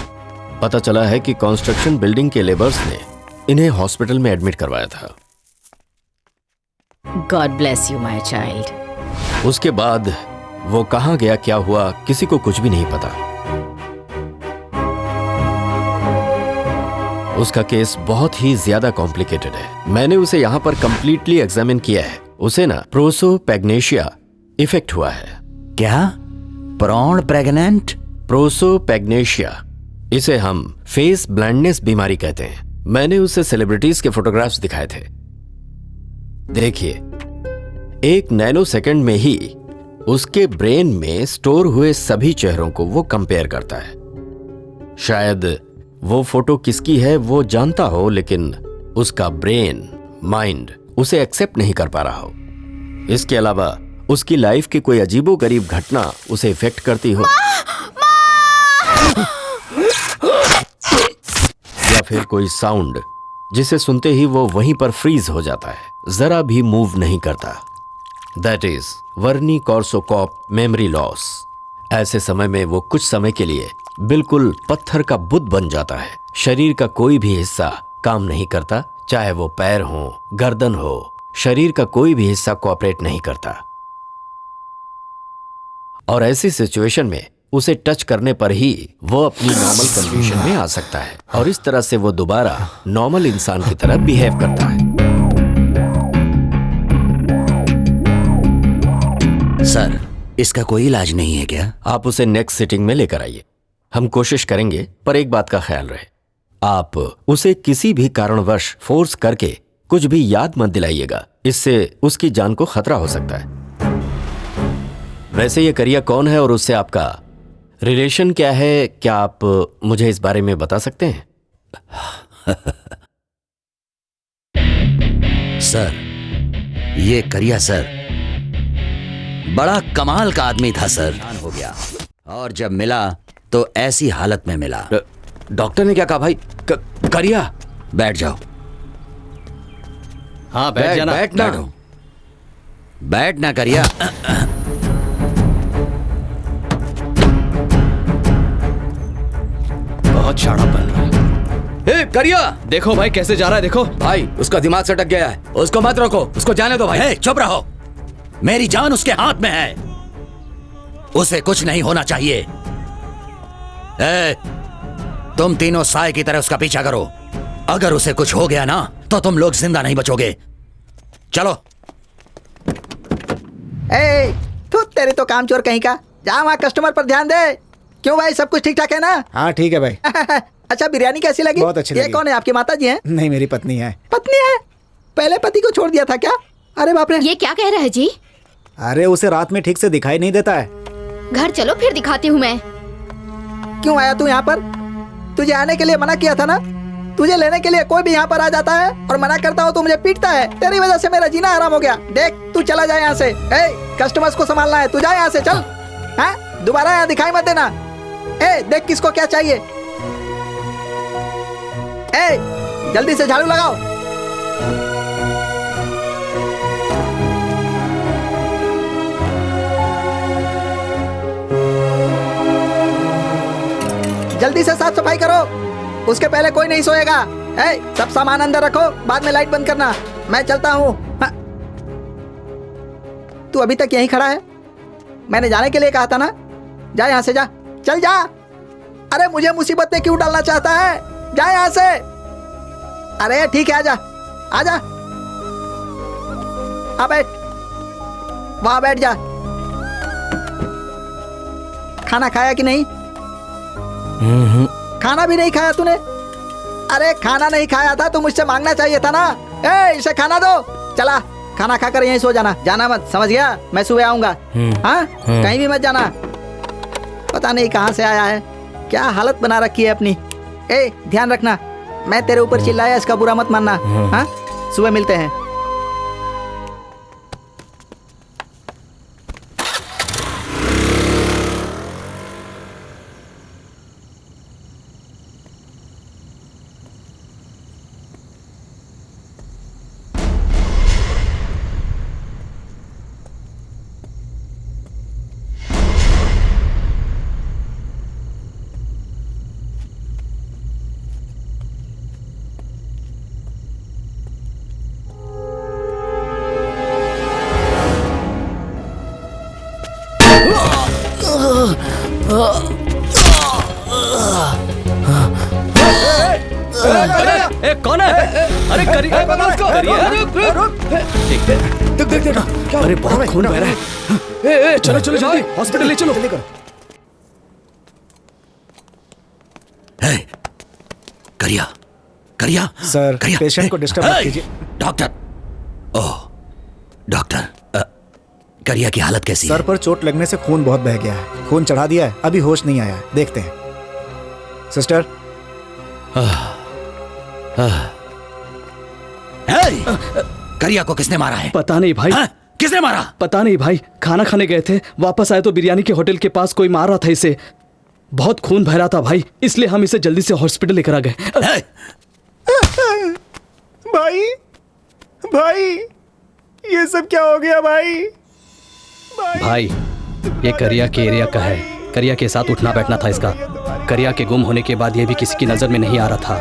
पता चला है कि कंस्ट्रक्शन बिल्डिंग के लेबर्स ने इन्हें हॉस्पिटल में एडमिट करवाया था। God bless you my child. उसके बाद वो कहां गया, क्या हुआ, किसी को कुछ भी नहीं पता। उसका केस बहुत ही ज्यादा कॉम्प्लिकेटेड है। मैंने उसे यहां पर कंप्लीटली एग्जामिन किया है। उसे ना प्रोसोपैग्नेशिया इफेक्ट हुआ है। क्या? Prawn pregnant? प्रोसोपैग्नेशिया, इसे हम फेस ब्लाइंडनेस बीमारी कहते हैं। मैंने उसे सेलिब्रिटीज के फोटोग्राफ्स दिखाए थे। देखिए, 1 नैनो सेकंड में ही उसके ब्रेन में स्टोर हुए सभी चेहरों को वो कंपेयर करता है। शायद वो फोटो किसकी है वो जानता हो, लेकिन उसका ब्रेन, माइंड उसे एक्सेप्ट नहीं कर पा रहा हो। इसके अलावा उसकी लाइफ की कोई अजीबोगरीब घटना उसे इफेक्ट करती हो, या फिर कोई साउंड जिसे सुनते ही वो वहीं पर फ्रीज हो जाता है, जरा भी मूव नहीं करता। That is Wernicke Korsakoff memory loss. ऐसे समय में वो कुछ समय के लिए बिल्कुल पत्थर का बुत बन जाता है। शरीर का कोई भी हिस्सा काम नहीं करता, चाहे वो पैर हो, गर्दन हो, शरीर का कोई भी हिस्सा कोऑपरेट नहीं करता। और ऐसी सिचुएशन में उसे टच करने पर ही वो अपनी नॉर्मल कंडीशन में आ सकता है, और इस तरह से वो दोबारा नॉर्मल इंसान की तरह बिहेव करता है। सर, इसका कोई इलाज नहीं है क्या? आप उसे नेक्स्ट सिटिंग में लेकर आइए, हम कोशिश करेंगे। पर एक बात का ख्याल रहे, आप उसे किसी भी कारणवश फोर्स करके कुछ भी याद मत दिलाइएगा, इससे उसकी जान को खतरा हो सकता है। वैसे ये करिया कौन है और उससे आपका रिलेशन क्या है, क्या आप मुझे इस बारे में बता सकते हैं? सर, ये करिया सर बड़ा कमाल का आदमी था सर। हो गया, और जब मिला तो ऐसी हालत में मिला। डॉक्टर ने क्या कहा भाई? करिया? बैठ जाओ। हाँ, बैठ जाना। बैठना, बैठना करिया। बहुत शाणा बन रहा है। ए, करिया! देखो भाई कैसे जा रहा है, देखो भाई, उसका दिमाग सटक गया है। उसको मत रोको, उसको जाने दो भाई। ए, चुप रहो, मेरी जान उसके हाथ में है, उसे कुछ नहीं होना चाहिए। ए, तुम तीनों साए की तरह उसका पीछा करो। अगर उसे कुछ हो गया ना तो तुम लोग जिंदा नहीं बचोगे। चलो। ए, तू तेरे तो काम चोर कहीं का, जा वहाँ कस्टमर पर ध्यान दे। क्यों भाई, सब कुछ ठीक ठाक है ना? हाँ ठीक है भाई। अच्छा, बिरयानी कैसी लगी? बहुत अच्छी लगी। ये कौन है, आपकी माता जी हैं? नहीं, मेरी पत्नी है। पत्नी है? पहले पति को छोड़ दिया था क्या? अरे बाप रे। ये क्या कह रहा है जी? अरे उसे रात में ठीक से दिखाई नहीं देता है। घर चलो फिर दिखाती हूँ मैं। क्यों आया तू यहाँ पर? तुझे आने के लिए मना किया था ना। तुझे लेने के लिए कोई भी यहाँ पर आ जाता है और मना करता हो तो मुझे पीटता है। तेरी वजह से मेरा जीना हराम हो गया। देख, तू चला जाए यहाँ से। कस्टमर्स को संभालना है, तू जा यहाँ से, चल। हाँ, दोबारा यहाँ दिखाई मत देना। देख किसको क्या चाहिए। जल्दी से झाड़ू लगाओ। जल्दी से साफ सफाई करो, उसके पहले कोई नहीं सोएगा। सब सामान अंदर रखो, बाद में लाइट बंद करना। मैं चलता हूँ। हाँ। तू अभी तक यहीं खड़ा है? मैंने जाने के लिए कहा था ना। जा यहाँ से, जा, चल जा। अरे मुझे मुसीबत में क्यों डालना चाहता है? जा यहाँ से। अरे ठीक है, आजा, आजा। हाँ बैठ, वहां बैठ जा। खाना खाया कि नहीं? खाना भी नहीं खाया तूने? अरे खाना नहीं खाया था तो मुझसे मांगना चाहिए था ना। इसे खाना दो। चला, खाना खाकर यहीं सो जाना, जाना मत, समझ गया? मैं सुबह आऊंगा। हाँ, कहीं भी मत जाना। पता नहीं कहाँ से आया है, क्या हालत बना रखी है अपनी। ध्यान रखना, मैं तेरे ऊपर चिल्लाया इसका बुरा मत मानना। हाँ, सुबह मिलते हैं। ए, कौन है? अरे करिया, अरे बहुत खून बह रहा है। चलो चलो जल्दी हॉस्पिटल ले चलो। करिया, करिया सर, करिया, पेशेंट को डिस्टर्ब मत कीजिए। डॉक्टर, ओह डॉक्टर, करिया की हालत कैसी है? सर पर चोट लगने से खून बहुत बह गया है, खून चढ़ा दिया है, अभी होश नहीं आया है, देखते हैं। सिस्टर, करिया को किसने मारा है? पता नहीं भाई। किसने मारा? पता नहीं भाई, खाना खाने गए थे, वापस आए तो बिरयानी के होटल के पास कोई मार रहा था इसे। बहुत खून बह रहा था भाई, इसलिए हम इसे जल्दी से हॉस्पिटल लेकर आ गए। भाई भाई ये सब क्या हो गया भाई? भाई ये करिया के एरिया का है, करिया के साथ उठना बैठना था इसका। करिया के गुम होने के बाद ये भी किसी की नजर में नहीं आ रहा था,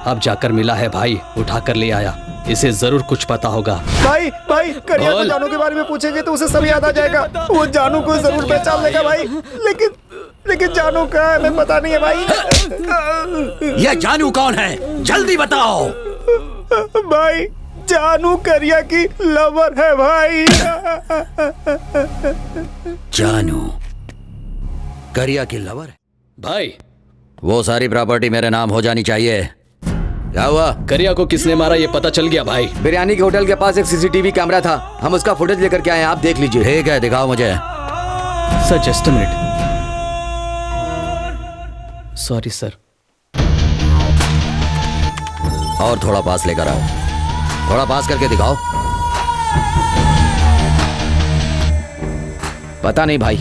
अब जाकर मिला है भाई, उठा कर ले आया। इसे जरूर कुछ पता होगा। भाई भाई करिया को जानू के बारे में पूछेंगे तो उसे सब याद आ जाएगा, वो जानू को जरूर पहचान लेगा भाई। लेकिन जानू कहाँ है हमें पता नहीं है भाई। ये जानू कौन है? जल्दी बताओ। भाई जानू करिया की लवर है भाई। जानू करिया की लवर है भाई? वो सारी प्रॉपर्टी मेरे नाम हो जानी चाहिए। क्या हुआ? करिया को किसने मारा ये पता चल गया भाई। बिरयानी के होटल के पास एक सीसीटीवी कैमरा था, हम उसका फुटेज लेकर के आए हैं, आप देख लीजिए। ठीक है, दिखाओ मुझे। Sir just a minute. Sorry sir. और थोड़ा पास लेकर आओ, थोड़ा पास करके दिखाओ। पता नहीं भाई।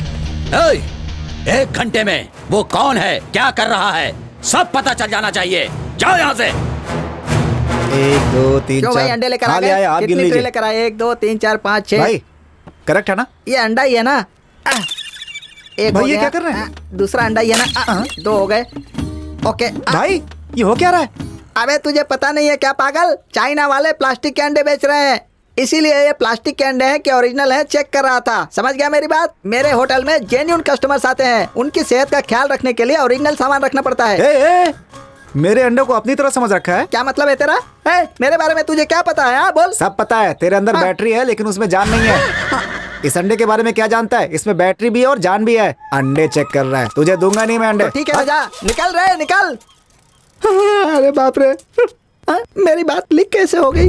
एक घंटे में वो कौन है, क्या कर रहा है, सब पता चल जाना चाहिए। जाओ यहाँ से। 1 2 3 4 भाई अंडे लेकर आ गए? आप गिन कितने लीजिए। लेकर आए? 1 2 3 4 5 6 भाई करेक्ट है ना? ये अंडा ही है ना? एक भाई हो ये गया। क्या कर रहे हैं? दूसरा अंडा ही है ना? 2 हो गए। ओके भाई ये हो क्या रहा है? अबे तुझे पता नहीं है क्या पागल? चाइना वाले प्लास्टिक के अंडे बेच रहे हैं, इसीलिए ये प्लास्टिक के अंडे हैं कि ओरिजिनल है चेक कर रहा था। समझ गया मेरी बात? मेरे होटल में जेन्युइन कस्टमर्स आते हैं, उनकी सेहत का ख्याल रखने के लिए ओरिजिनल सामान रखना पड़ता है। मेरे अंडों को अपनी तरह समझ रखा है? क्या मतलब है तेरा? मेरे बारे में तुझे क्या पता है? हाँ बोल। सब पता है, तेरे अंदर बैटरी है लेकिन उसमें जान नहीं है। इस अंडे के बारे में क्या जानता है? इसमें बैटरी भी है और जान भी है। अंडे चेक कर रहा है, तुझे दूंगा नहीं मैं अंडे। तो ठीक है जा, निकल रहे निकल। अरे बाप रे, मेरी बात लीक कैसे हो गई?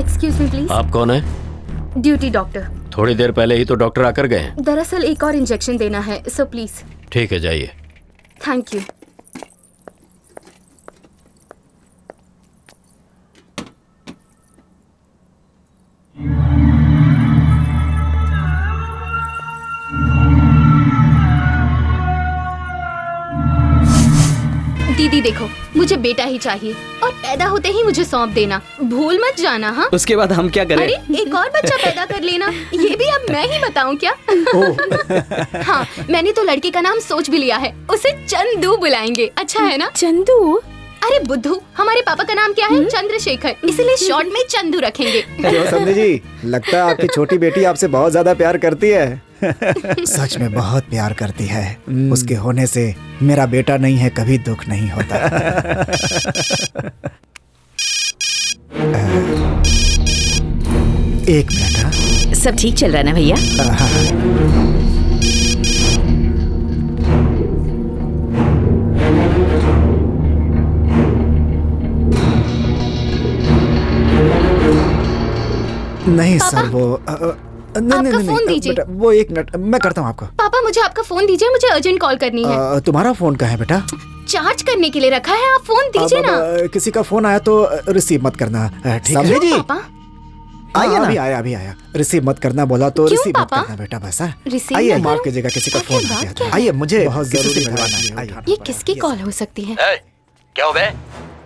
Excuse me please. आप कौन है? Duty doctor. थोड़ी देर पहले ही तो डॉक्टर आकर गए हैं। दरअसल एक और इंजेक्शन देना है, सो प्लीज। ठीक है जाइए। Thank you. दीदी देखो, मुझे बेटा ही चाहिए और पैदा होते ही मुझे सौंप देना, भूल मत जाना। हाँ, उसके बाद हम क्या करें? अरे एक और बच्चा पैदा कर लेना, ये भी अब मैं ही बताऊं क्या? हाँ, मैंने तो लड़की का नाम सोच भी लिया है, उसे चंदू बुलाएंगे। अच्छा है ना? चंदू? अरे बुद्धू, हमारे पापा का नाम क्या है? चंद्रशेखर, इसलिए शॉर्ट में चंदू रखेंगे। समझी जी, लगता है आपकी छोटी बेटी आपसे बहुत ज्यादा प्यार करती है। सच में बहुत प्यार करती है, उसके होने से मेरा बेटा नहीं है कभी दुख नहीं होता। एक मिनट। हाँ? सब ठीक चल रहा है ना भैया? नहीं सर, वो आपका फोन दीजिए। बेटा वो 1 मिनट मैं करता हूँ आपको। पापा मुझे आपका फोन दीजिए, मुझे अर्जेंट कॉल करनी है। तुम्हारा फोन कहाँ है बेटा? चार्ज करने के लिए रखा है, आप फोन दीजिए ना। किसी का फोन आया तो रिसीव मत करना, ठीक है? समझे जी? पापा आइए ना। अभी आया। रिसीव मत करना बोला तो रिसीव मत करना बेटा, बस। आइए, माफ कीजिएगा, किसी का फोन आ गया। आइए, मुझे बहुत जरूरी मिलवाना है। ये किसकी कॉल हो सकती है? क्या हो बे?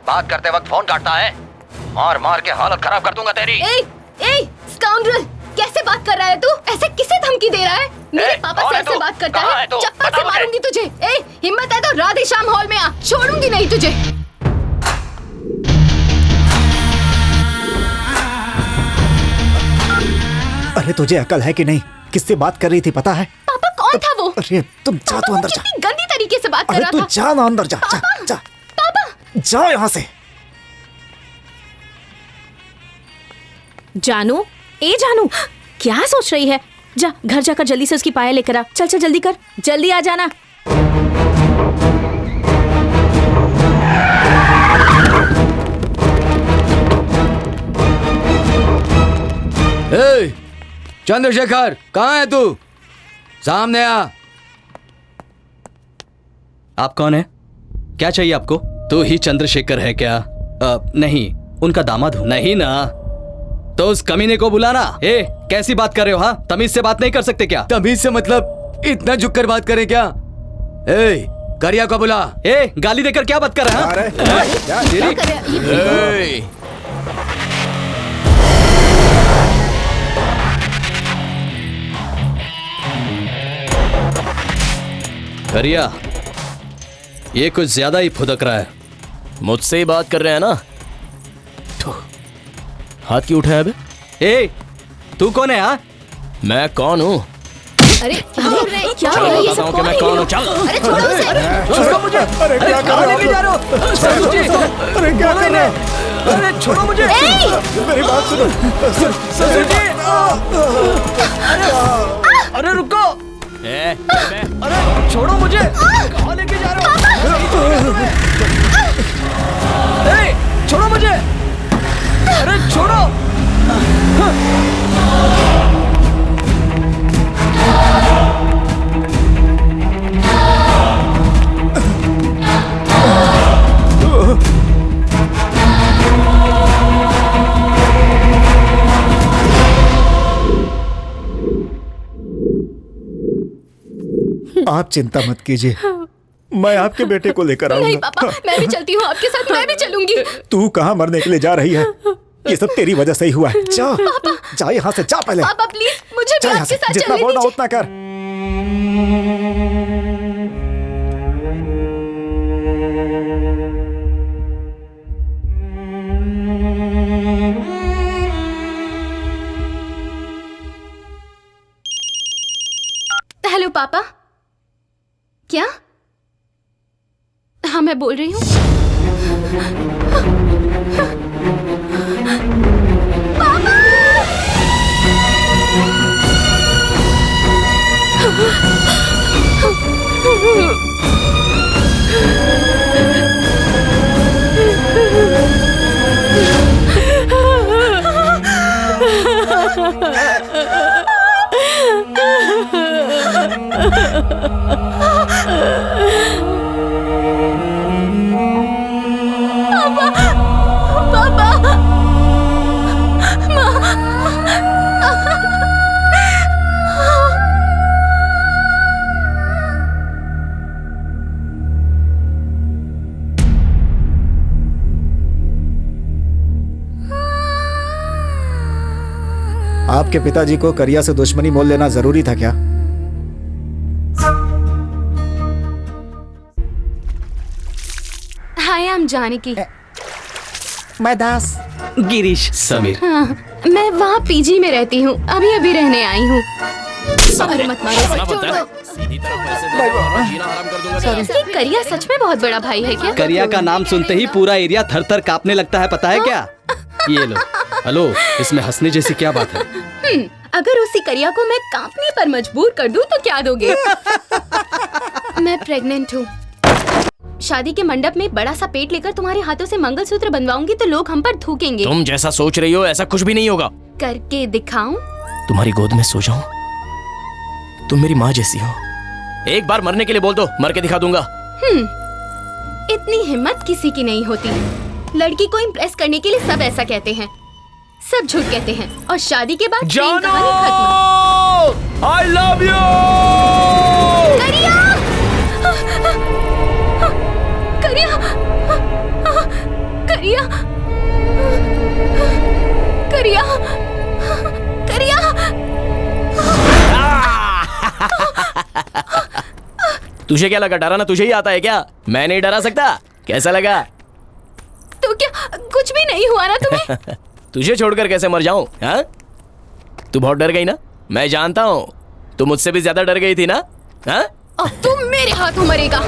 बात करते वक्त फोन काटता है, मार के हालत खराब कर दूंगा तेरी। स्काउंड्रल, कैसे बात कर रहा है तू? ऐसे किसे धमकी दे रहा है? मेरे पापा से ऐसे बात करता है? चप्पल से मारूंगी तुझे। हिम्मत है तो राधे श्याम हॉल में आ, छोड़ूंगी नहीं तुझे। अरे तुझे अकल है कि नहीं? किससे बात कर रही थी पता है? पापा कौन था वो? अरे तुम जा, तू अंदर जा। कितनी गंदी तरीके से बात कर अरे रहा तू था। जा ना अंदर, जा जा जा। पापा जा यहाँ से। जानू, ए जानू, क्या सोच रही है? जा घर जाकर जल्दी से उसकी पायल लेकर आ। चल चल जल्दी कर, जल्दी आ जाना। ए, चंद्रशेखर कहाँ है तू? सामने आ। आप कौन है? क्या चाहिए आपको? तू ही चंद्रशेखर है क्या? नहीं, उनका दामाद हूं। नहीं ना, तो उस कमीने को बुलाना। ए, कैसी बात कर रहे हो? हाँ, तमीज से बात नहीं कर सकते क्या? तमीज से मतलब इतना झुककर बात करें क्या? ए, करिया को बुला। ए, गाली देकर क्या बात कर रहा है? करिया, ये कुछ ज्यादा ही फुदक रहा है। मुझसे ही बात कर रहे हैं ना? हाथ क्यों उठाया बे? ए, तू कौन है? हाँ, मैं कौन हूँ? अरे क्या कर रहे हैं? क्या चल कर रहे हैं? ये बताता सब हूँ कि कौन मैं है कौन ये हूँ। लोग? चल। अरे छोड़ो उसे। छोड़ो मुझे। अरे क्या कर रहे हो? अरे क्या कर रहे हो? अरे छोड़ो मुझे। मेरी बात सुनो। ससुर जी, अरे रुको। अरे छोड़ो मुझे। कहाँ लेके जा रहे हो? छोड़ो मुझे। अरे छोड़ो। आप चिंता मत कीजिए, मैं आपके बेटे को लेकर आऊंगा। नहीं पापा, मैं भी चलती हूँ आपके साथ। मैं भी चलूंगी। तू कहाँ मरने के लिए जा रही है? ये सब तेरी वजह से ही हुआ है। जा जा यहाँ से, जा पहले। पापा प्लीज मुझे भी जा यहाँ आपके से, साथ जितना चलने बोलना दीजिए। उतना कर। हेलो पापा। क्या? हाँ मैं बोल रही हूँ। पापा! आपके पिताजी को करिया से दुश्मनी मोल लेना जरूरी था क्या? हाय, आई एम जानकी। मैं दास। गिरीश। समीर। हाँ, मैं वहाँ पीजी में रहती हूँ। अभी अभी रहने आई हूँ। अरे मत मारो, छोड़ो। ये करिया सच में बहुत बड़ा भाई है क्या? करिया का नाम सुनते ही पूरा एरिया थर थर कांपने लगता है, पता है क्या? ये लो। हेलो, इसमें हंसने जैसी क्या बात है? अगर उसी करिया को मैं कांपने पर मजबूर कर दूं तो क्या दोगे? मैं प्रेग्नेंट हूँ। शादी के मंडप में बड़ा सा पेट लेकर तुम्हारे हाथों से मंगलसूत्र बनवाऊंगी तो लोग हम पर थूकेंगे। तुम जैसा सोच रही हो ऐसा कुछ भी नहीं होगा। करके दिखाऊं? तुम्हारी गोद में सो जाऊं? तुम मेरी माँ जैसी हो। एक बार मरने के लिए बोल दो, मर के दिखा दूंगा। इतनी हिम्मत किसी की नहीं होती। लड़की को इम्प्रेस करने के लिए सब ऐसा कहते हैं, सब झूठ कहते हैं और शादी के बाद प्रेम कहानी खत्म। I love you! करिया! करिया! करिया! करिया! करिया! तुझे क्या लगा? डराना तुझे ही आता है क्या? मैं नहीं डरा सकता। कैसा लगा? तो क्या कुछ भी नहीं हुआ ना तुम्हें? तुझे छोड़कर कैसे मर जाऊं? हाँ? तू बहुत डर गई ना? मैं जानता हूँ, तू मुझसे भी ज्यादा डर गई थी ना? हाँ? अब तू मेरे हाथों मरेगा।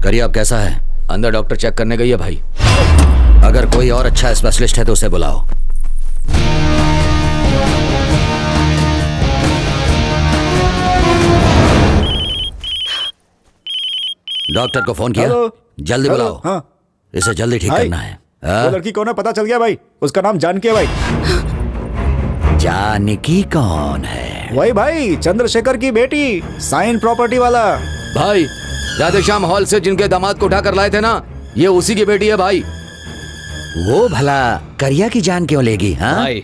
करिए अब कैसा है? अंदर डॉक्टर चेक करने गई है भाई। अगर कोई और अच्छा स्पेशलिस्ट है तो उसे बुलाओ। डॉक्टर को फोन किया? जल्दी बुलाओ। हाँ। इसे जल्दी ठीक करना है। वो लड़की कौन है पता चल गया भाई? उसका नाम जानकी है भाई। जानकी कौन है? वही भाई, चंद्रशेखर की बेटी, साइन प्रॉपर्टी वाला भाई। राधेश्याम हॉल से जिनके दामाद को उठा कर लाए थे ना, ये उसी की बेटी है भाई। वो भला करिया की जान क्यों लेगी? हाँ भाई,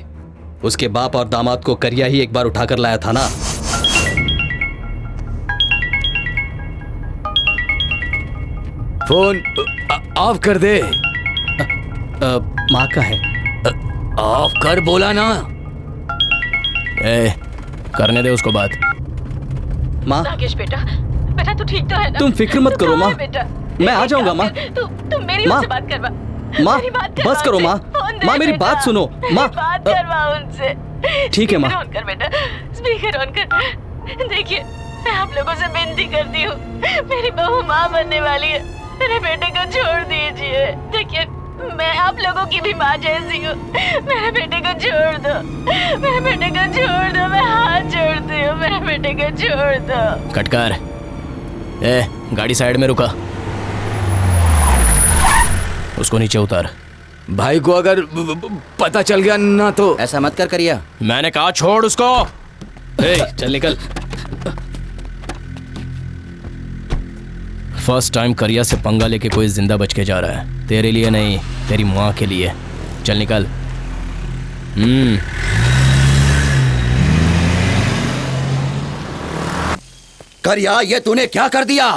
उसके बाप और दामाद को करिया ही एक बार उठाकर लाया था ना। फोन ऑफ कर दे। माँ का है। ऑफ कर बोला ना। करने दे उसको बात। माँ, राकेश बेटा, बेटा तू ठीक तो है ना? तुम फिक्र मत करो माँ, मैं आ जाऊंगा माँ। तू मेरी उनसे बात करवा। माँ बस करो माँ, माँ मेरी बात सुनो माँ। बात करवा उनसे। ठीक है माँ। ऑन कर बेटा, स्पीकर ऑन कर। देखिए, मैं आप लोगों से विनती करती हूँ, मेरी बहू माँ बनने वाली है, मेरे बेटे को छोड़ दीजिए। देखिए, मैं आप लोगों की भी माँ जैसी हूँ, मेरे बेटे को छोड़ दो, मेरे बेटे को छोड़ दो, मैं हाथ जोड़ती हूँ, मेरे बेटे को छोड़ दो। कटकर, गाड़ी साइड में रुका, उसको नीचे उतार। भाई को अगर पता चल गया ना तो। ऐसा मत कर करिया। मैंने कहा छोड़ उसको। चल निकल। फर्स्ट टाइम करिया से पंगा लेके कोई जिंदा बच के जा रहा है। तेरे लिए नहीं, तेरी माँ के लिए। चल निकल। करिया, ये तूने क्या कर दिया?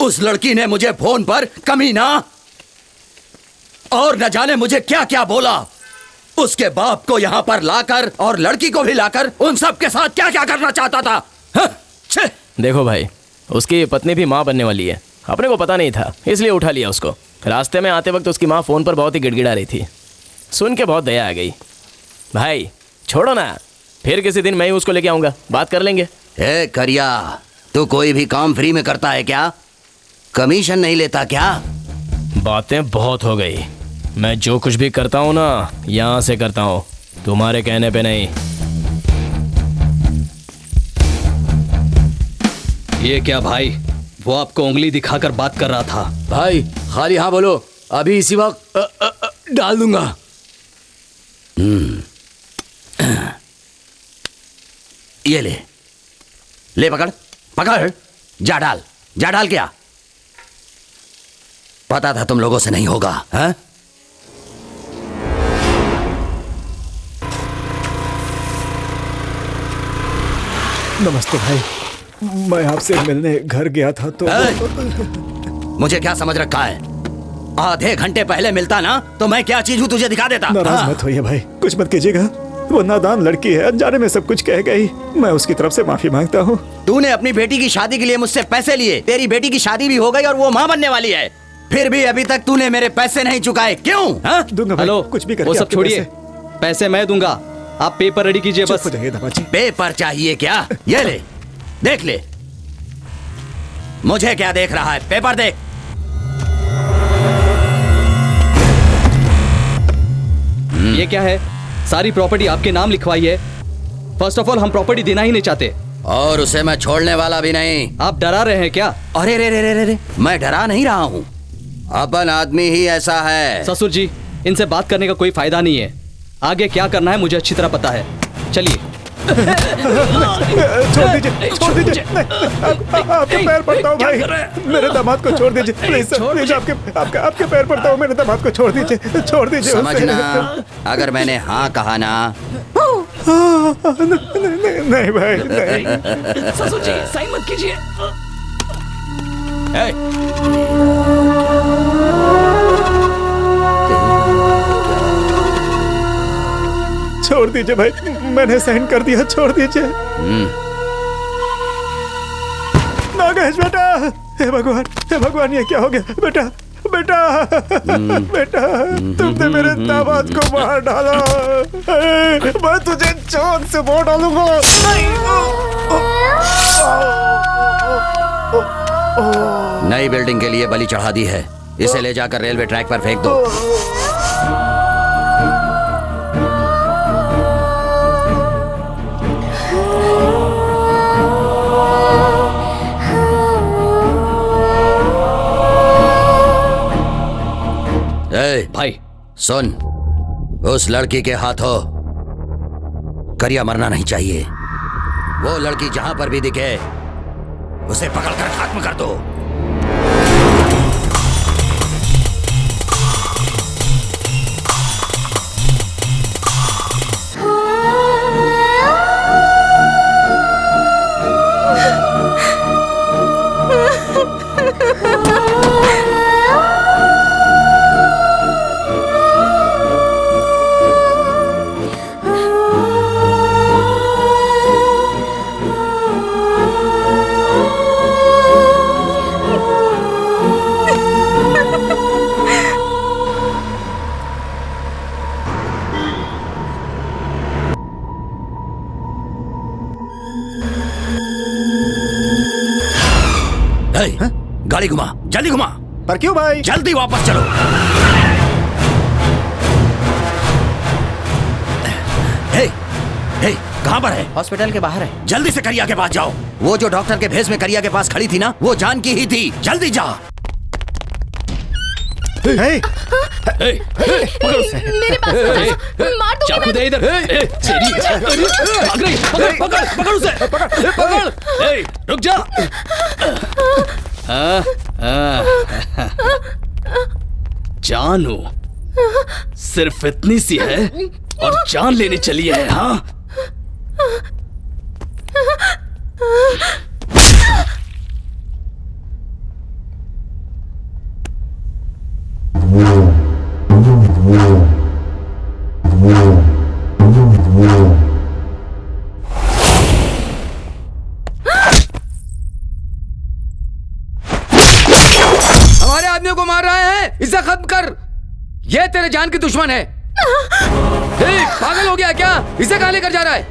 उस लड़की ने मुझे फोन पर कमीना और न जाने मुझे क्या क्या बोला। उसके बाप को यहां पर लाकर और लड़की को भी लाकर उन सब के साथ क्या क्या करना चाहता था। हाँ? देखो भाई, उसकी पत्नी भी माँ बनने वाली है। अपने को पता नहीं था, इसलिए उठा लिया उसको। रास्ते में आते वक्त उसकी माँ फोन पर बहुत ही गिड़गिड़ा रही थी। सुन के बहुत दया आ गई। भाई छोड़ो ना, फिर किसी दिन मैं ही उसको लेके आऊंगा, बात कर लेंगे। करिया, तू कोई भी काम फ्री में करता है क्या? कमीशन नहीं लेता क्या? बातें बहुत हो गई। मैं जो कुछ भी करता हूँ ना, यहाँ से करता हूँ, तुम्हारे कहने पे नहीं। ये क्या भाई? वो आपको उंगली दिखाकर बात कर रहा था। भाई खाली हाँ बोलो, अभी इसी वक्त डाल दूंगा। ये ले पकड़ पकड़, जा डाल क्या? पता था तुम लोगों से नहीं होगा। हाँ? नमस्ते भाई, मैं आपसे मिलने घर गया था तो। मुझे क्या समझ रखा है? आधे घंटे पहले मिलता ना तो मैं क्या चीज हूँ तुझे दिखा देता। नाराज मत होइए भाई, कुछ मत कीजिएगा। वो नादान लड़की है, अनजाने में सब कुछ कह गई। मैं उसकी तरफ से माफी मांगता हूँ। तूने अपनी बेटी की शादी के लिए मुझसे पैसे लिए, तेरी बेटी की शादी भी हो गई और वो माँ बनने वाली है। फिर भी अभी तक तूने मेरे पैसे नहीं चुकाए, क्यों? हाँ? दूंगा भाई, हेलो, कुछ भी करके वो सब आपके छोड़िए, पैसे मैं दूंगा, आप पेपर रेडी कीजिए बस। हो जाइए दामाद जी। पेपर चाहिए क्या? ये ले, देख ले। मुझे क्या देख रहा है? पेपर देख। ये क्या है? सारी प्रॉपर्टी आपके नाम लिखवाई है। फर्स्ट ऑफ ऑल हम प्रॉपर्टी देना ही नहीं चाहते, और उसे मैं छोड़ने वाला भी नहीं। आप डरा रहे हैं क्या? अरे रे रे रे रे, मैं डरा नहीं रहा हूँ, अपन आदमी ही ऐसा है। ससुर जी, इनसे बात करने का कोई फायदा नहीं है। आगे क्या करना है मुझे अच्छी तरह पता है। चलिए। छोड़ दीजिए, छोड़ दीजिए। आपके पैर पड़ता हूँ भाई, मेरे दामाद को छोड़ दीजिए प्लीज, प्लीज आपके पैर पड़ता हूँ, मेरे दामाद को छोड़ दीजिए, छोड़ दीजिए। समझना, अगर मैंने हाँ कहा ना। नहीं भाई, नहीं। ससुर जी, साइन मत कीजिए। छोड़ दीजिए भाई, मैंने साइन कर दिया, छोड़ दीजिए। नागेश बेटा, हे भगवान ये क्या हो गया? बेटा बेटा बेटा, तुमने मेरे दामाद को मार डाला, मैं तुझे जान से मार डालूंगा। नई बिल्डिंग के लिए बलि चढ़ा दी है, इसे ले जाकर रेलवे ट्रैक पर फेंक दो। भाई सुन, उस लड़की के हाथों करिया मरना नहीं चाहिए। वो लड़की जहां पर भी दिखे उसे पकड़कर खत्म कर दो। गाड़ी घुमा, जल्दी घुमा। पर क्यों भाई? जल्दी वापस चलो। हे, कहाँ पर है? हॉस्पिटल के बाहर है। जल्दी से करिया के पास जाओ। वो जो डॉक्टर के भेस में करिया के पास खड़ी थी ना, वो जान की ही थी। जल्दी जा। मेरे पास मार दूंगी। चाकू दे इधर। भाग रही, पकड़ उसे, पकड़। रुक जा। जानू सिर्फ इतनी सी है और जान लेने चली है। हाँ, हमारे आदमियों को मार रहे हैं, इसे खत्म कर। ये तेरे जान की दुश्मन है। पागल हो गया क्या? इसे कहाँ लेकर जा रहा है?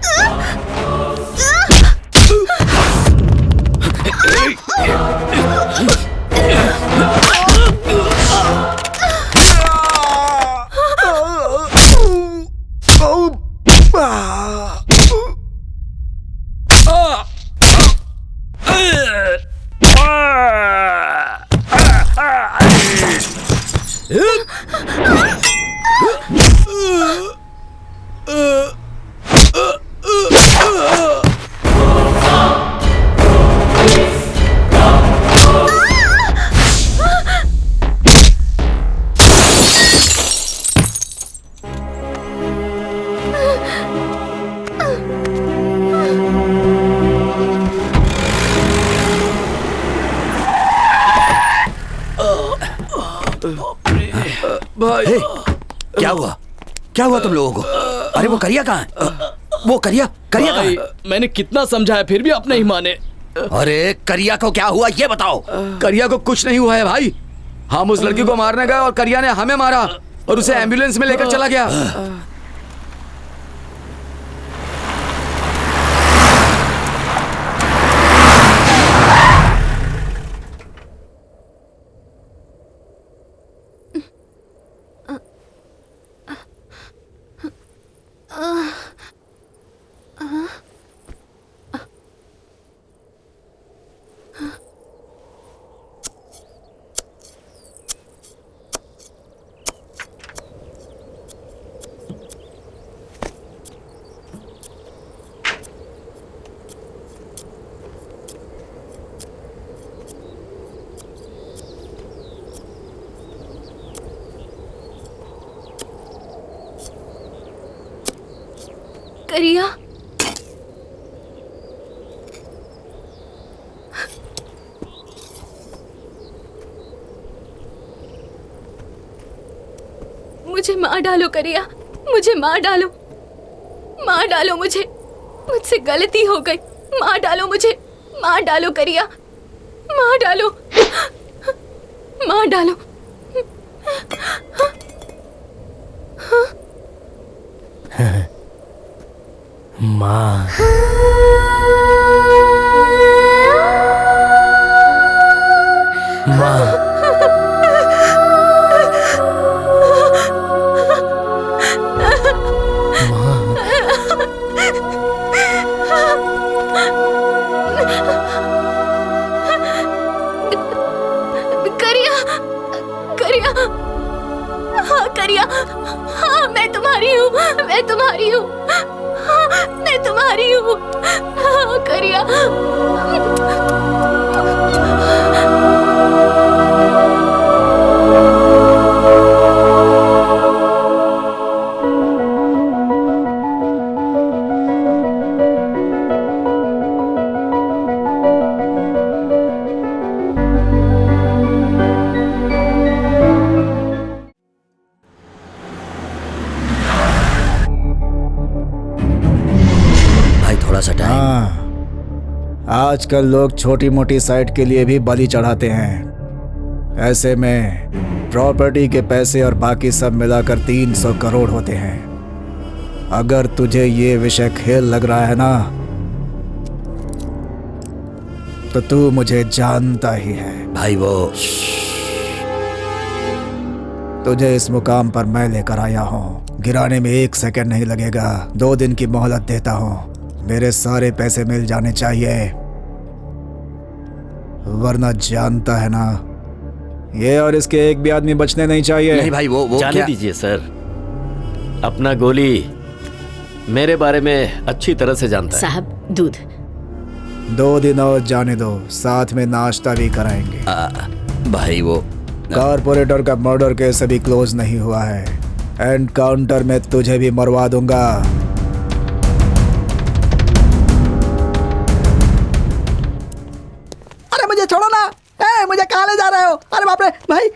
हे, क्या हुआ? क्या हुआ तुम लोगों को? अरे वो करिया कहाँ है? वो करिया कहाँ है? मैंने कितना समझाया फिर भी आप नहीं माने। अरे करिया को क्या हुआ ये बताओ। करिया को कुछ नहीं हुआ है भाई, हम उस लड़की को मारने गए और करिया ने हमें मारा और उसे एम्बुलेंस में लेकर चला गया। करिया, मुझे मार डालो करिया, मुझे मार डालो, मार डालो मुझे, मुझसे गलती हो गई, मार डालो मुझे, मार डालो करिया, मार डालो, मार डालो। माँ, माँ, करिया, करिया, हाँ करिया, हाँ मैं तुम्हारी हूँ, मैं तुम्हारी हूँ, मैं तुम्हारी हूँ, हाँ करिया। आजकल लोग छोटी मोटी साइट के लिए भी बलि चढ़ाते हैं। ऐसे में प्रॉपर्टी के पैसे और बाकी सब मिलाकर 300 करोड़ होते हैं। अगर तुझे ये विषय खेल लग रहा है ना, तो तू मुझे जानता ही है। भाई वो तुझे इस मुकाम पर मैं लेकर आया हूँ। गिराने में 1 सेकंड नहीं लगेगा। 2 दिन की मोहलत देता हूँ। मेरे सारे पैसे मिल जाने चाहिए, वरना जानता है ना, ये और इसके एक भी आदमी बचने नहीं चाहिए। नहीं भाई वो जाने दीजिए सर, अपना गोली मेरे बारे में अच्छी तरह से जानता है। साहब दूध। 2 दिन और जाने दो, साथ में नाश्ता भी कराएंगे। भाई वो कारपोरेटर का मर्डर केस अभी क्लोज नहीं हुआ है। एनकाउंटर में तुझे भी मरवा दूंगा। अरे मुझे छोड़ो ना, मुझे कहाँ ले जा रहे हो? अरे बाप रे भाई,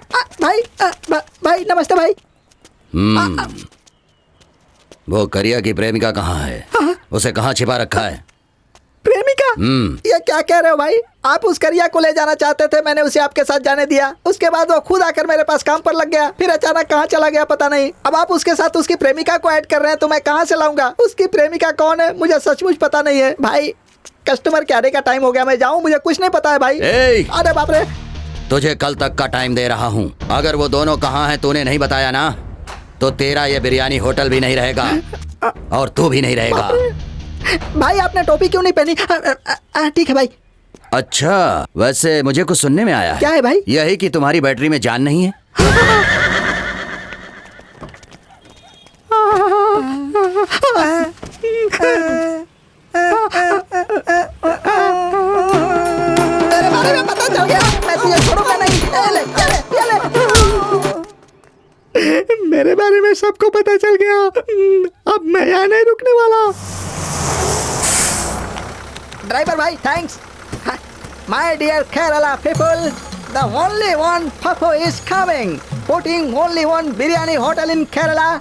भाई नमस्ते भाई। वो करिया की प्रेमिका कहाँ है? उसे कहाँ छिपा रखा है? प्रेमिका? ये क्या कह रहे हो भाई? आप उस करिया को ले जाना चाहते थे, मैंने उसे आपके साथ जाने दिया। उसके बाद वो खुद आकर मेरे पास काम पर लग गया, फिर अचानक कहाँ चला गया पता नहीं। अब आप उसके साथ उसकी प्रेमिका को ऐड कर रहे हैं, तो मैं कहाँ से लाऊंगा? उसकी प्रेमिका कौन है मुझे सचमुच पता नहीं है भाई। कस्टमर के आने का टाइम हो गया, मैं जाऊँ? मुझे कुछ नहीं पता है भाई। अरे बाप रे, तुझे कल तक का टाइम दे रहा हूँ। अगर वो दोनों कहाँ हैं तूने नहीं बताया ना, तो तेरा ये बिरयानी होटल भी नहीं रहेगा और तू भी नहीं रहेगा। भाई आपने टोपी क्यों नहीं पहनी? ठीक है भाई। अच्छा, वैसे मुझे कुछ सुनने में आया है। क्या है भाई? यही कि तुम्हारी बैटरी में जान नहीं है। तेरे बारे में पता चल गया, मैं तुझे छोड़ूंगा नहीं। ये ले। मेरे बारे में सबको पता चल गया, अब मैं यहाँ नहीं रुकने वाला। ड्राइवर भाई thanks. My dear Kerala people, the only one Pappu is coming, putting only one biryani hotel in Kerala.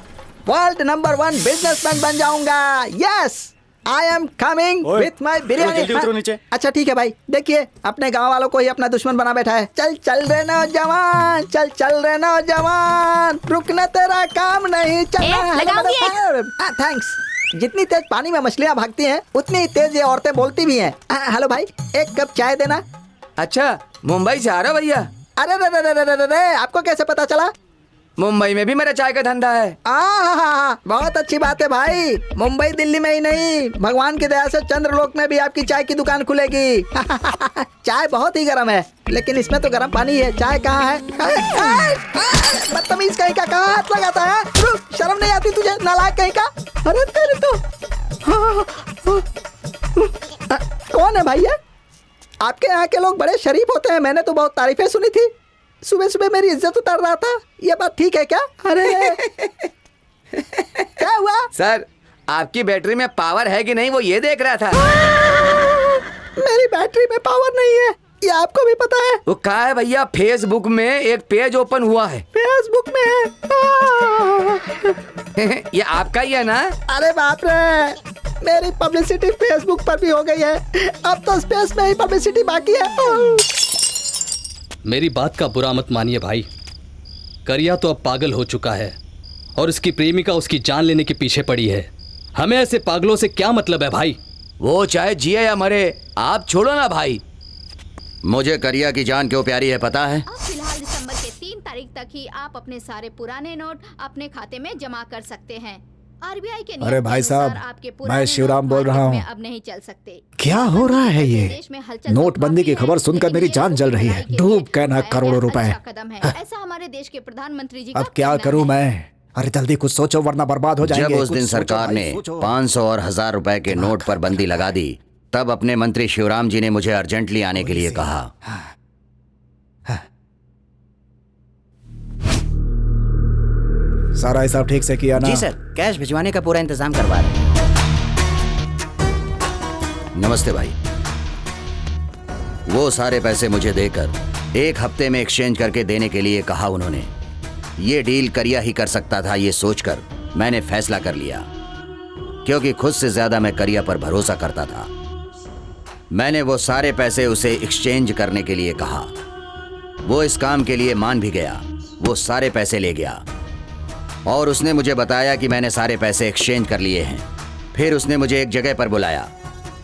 World number 1 businessman बन जाऊंगा। Yes, I am coming with my biryani. जल्दी उतरो नीचे। अच्छा ठीक है भाई, देखिए अपने गांव वालों को ही अपना दुश्मन बना बैठा है। चल चल रे नौजवान, चल चल रे नौजवान, रुकना तेरा काम नहीं चलना। थैंक्स। जितनी तेज पानी में मछलियाँ भागती हैं उतनी ही तेज ये औरतें बोलती भी हैं। हेलो भाई, एक कप चाय देना। अच्छा, मुंबई से आ रहा भैया? अरे रे रे रे रे रे, आपको कैसे पता चला? मुंबई में भी मेरा चाय का धंधा है। बहुत अच्छी बात है भाई। मुंबई दिल्ली में ही नहीं, भगवान की दया से चंद्रलोक में भी आपकी चाय की दुकान खुलेगी। चाय बहुत ही गर्म है, लेकिन इसमें तो गर्म पानी है। चाय कहाँ है? बदतमीज कहीं का, कहाँ हाथ लगाता है? शर्म नहीं आती तुझे, नालायक कहीं का? अरे तेरे तो कौन है भैया? आपके यहाँ के लोग बड़े शरीफ होते हैं, मैंने तो बहुत तारीफें सुनी थी। सुबह सुबह मेरी इज्जत उतार रहा था, ये बात ठीक है क्या? अरे क्या हुआ? सर, आपकी बैटरी में पावर है कि नहीं वो ये देख रहा था। मेरी बैटरी में पावर नहीं है, ये आपको भी पता है? वो कहा है भैया, फेसबुक में एक पेज ओपन हुआ है। फेसबुक में है? ये आपका ही है ना? अरे बाप रे, मेरी पब्लिसिटी फेसबुक पर भी हो गई है, अब तो स्पेस में ही पब्लिसिटी बाकी है। मेरी बात का बुरा मत मानिए भाई, करिया तो अब पागल हो चुका है और उसकी प्रेमिका उसकी जान लेने के पीछे पड़ी है। हमें ऐसे पागलों से क्या मतलब है भाई? वो चाहे जिए या मरे, आप छोड़ो ना भाई। मुझे करिया की जान क्यों प्यारी है पता है? फिलहाल दिसंबर के 3 तारीख तक ही आप अपने सारे पुराने नोट अपने खाते में जमा कर सकते हैं। आरबीआई के अरे भाई साहब, मैं शिवराम बोल रहा हूँ। अब नहीं चल सकते। क्या हो रहा है ये? नोटबंदी की खबर सुनकर मेरी जान जल रही है। डूब गए ना करोड़ों रुपए। ऐसा हमारे देश के प्रधानमंत्री जी का अब क्या करूँ मैं? अरे जल्दी कुछ सोचो वरना बर्बाद हो जाएंगे। जब उस दिन सरकार ने 500 और 1000 रुपए के नोट पर बंदी लगा दी, तब अपने मंत्री शिवराम जी ने मुझे अर्जेंटली आने के लिए कहा। सारा हिसाब ठीक से किया ना? जी सर, कैश भिजवाने का पूरा इंतजाम करवा रहे हैं। नमस्ते भाई। वो सारे पैसे मुझे देकर 1 हफ्ते में एक्सचेंज करके देने के लिए कहा उन्होंने। ये डील करिया ही कर सकता था, ये सोचकर मैंने फैसला कर लिया, क्योंकि खुद से ज्यादा मैं करिया पर भरोसा करता था। मैंने वो सारे पैसे उसे एक्सचेंज करने के लिए कहा। वो इस काम के लिए मान भी गया। वो सारे पैसे ले गया और उसने मुझे बताया कि मैंने सारे पैसे एक्सचेंज कर लिए हैं। फिर उसने मुझे एक जगह पर बुलाया।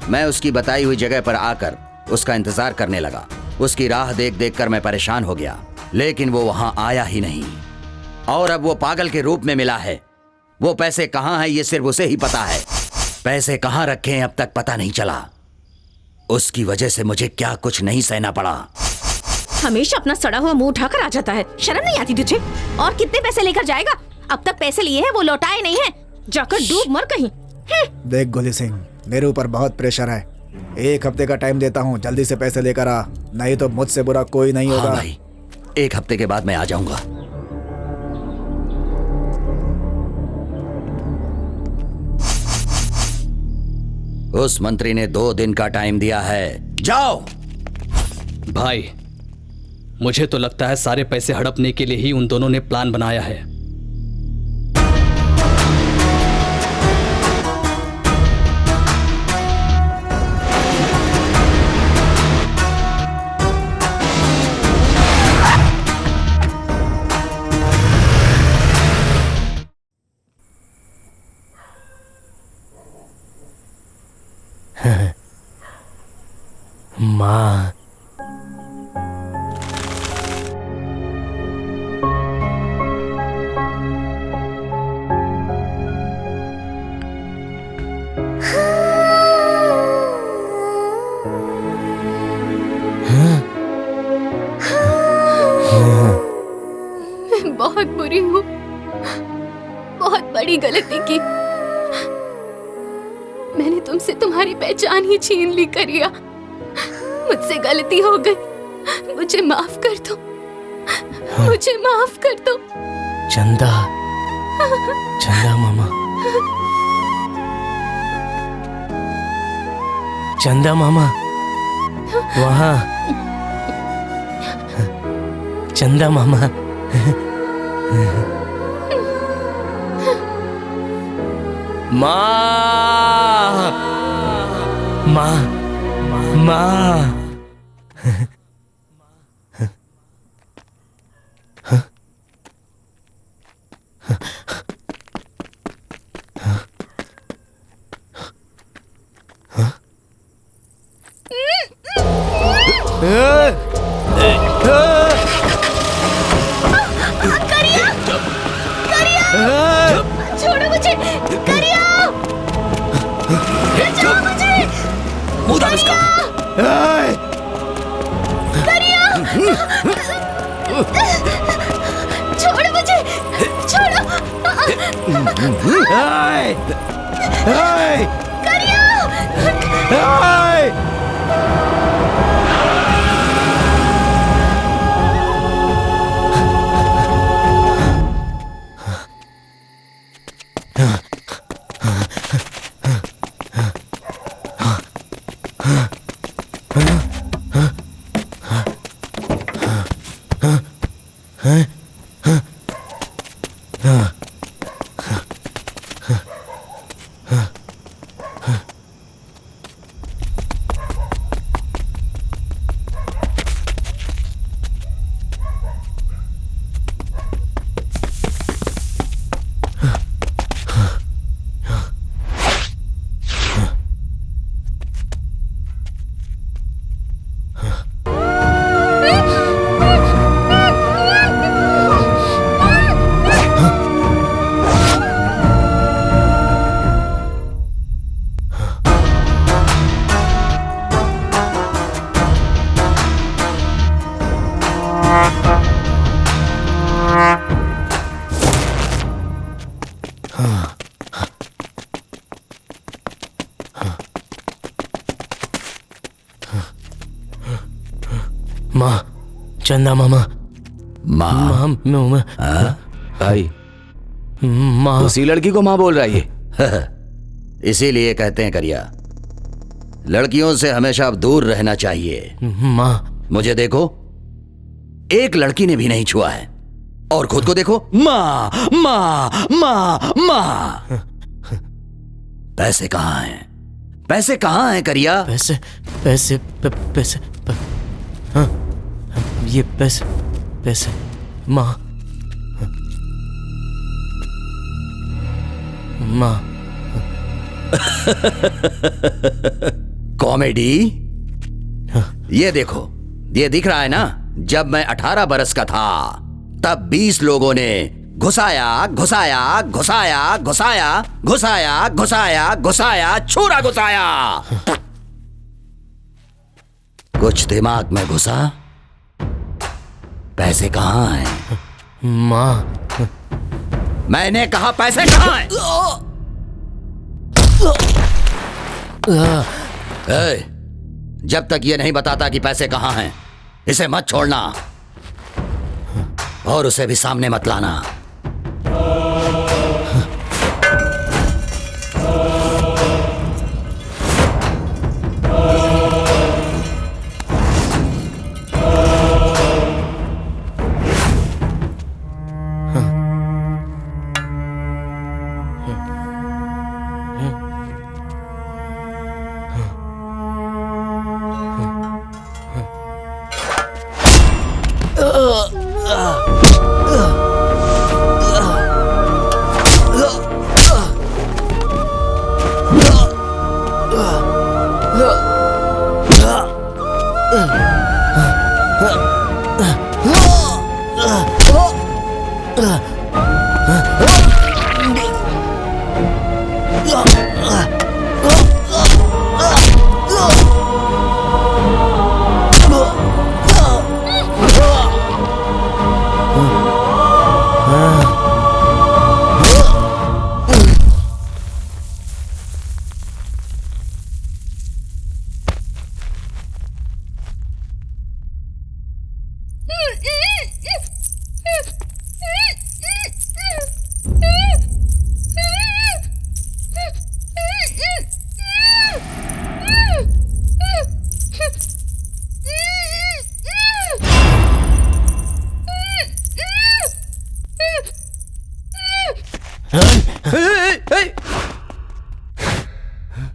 मैं उसकी बताई हुई जगह पर आकर उसका इंतजार करने लगा। उसकी राह देख देख कर मैं परेशान हो गया, लेकिन वो वहां आया ही नहीं। और अब वो पागल के रूप में मिला है। वो पैसे कहाँ हैं ये सिर्फ उसे ही पता है। पैसे कहाँ रखे हैं अब तक पता नहीं चला। उसकी वजह से मुझे क्या कुछ नहीं सहना पड़ा। हमेशा अपना सड़ा हुआ मुंह उठाकर आ जाता है, शर्म नहीं आती तुझे? और कितने पैसे लेकर जाएगा? अब तक पैसे लिए हैं, वो लौटाए नहीं हैं। जाकर डूब मर कहीं। देख गोली सिंह, मेरे ऊपर बहुत प्रेशर है। 1 हफ्ते का टाइम देता हूँ, जल्दी से पैसे लेकर आ, नहीं तो मुझसे बुरा कोई नहीं होगा। हाँ भाई, 1 हफ्ते के बाद मैं आ जाऊंगा। उस मंत्री ने 2 दिन का टाइम दिया है, जाओ। भाई, मुझे तो लगता है सारे पैसे हड़पने के लिए ही उन दोनों ने प्लान बनाया है। माँ, मैं बहुत बुरी हूँ, बहुत बड़ी गलती की। मैंने तुमसे तुम्हारी पहचान ही छीन ली करिया। मुझसे गलती हो गई, मुझे माफ कर दो, मुझे माफ कर दो। चंदा, चंदा मामा, चंदा मामा, वहाँ चंदा मामा। माँ, माँ माँ छोड़ो मुझे करिया बचाओ मुझे मुंह दाब इसका। करिया छोड़ो मुझे छोड़ो माँ चंदा मामा माँ माँ भाई माँ उसी लड़की को माँ बोल रहा है ये। इसीलिए कहते हैं करिया, लड़कियों से हमेशा दूर रहना चाहिए। माँ मुझे देखो, एक लड़की ने भी नहीं छुआ है, और खुद को देखो, माँ माँ माँ माँ। पैसे कहाँ हैं? पैसे कहाँ हैं करिया? पैसे पैसे पैसे हाँ ये पैसे पैसे माँ माँ कॉमेडी। ये देखो, ये दिख रहा है ना, जब मैं 18 बरस का था तब 20 लोगों ने घुसाया घुसाया घुसाया घुसाया घुसाया घुसाया घुसाया छुरा घुसाया। कुछ दिमाग में घुसा? पैसे कहाँ हैं? माँ मैंने कहा पैसे कहाँ हैं? जब तक ये नहीं बताता कि पैसे कहाँ हैं, इसे मत छोड़ना और उसे भी सामने मत लाना।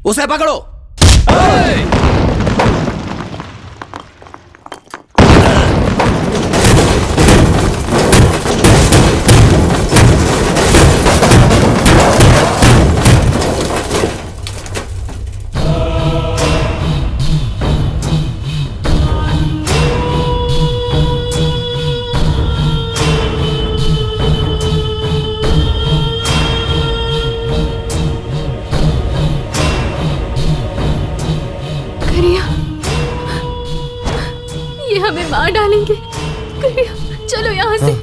उसे पकड़ो। ये हमें मार डालेंगे। करिया चलो यहाँ से।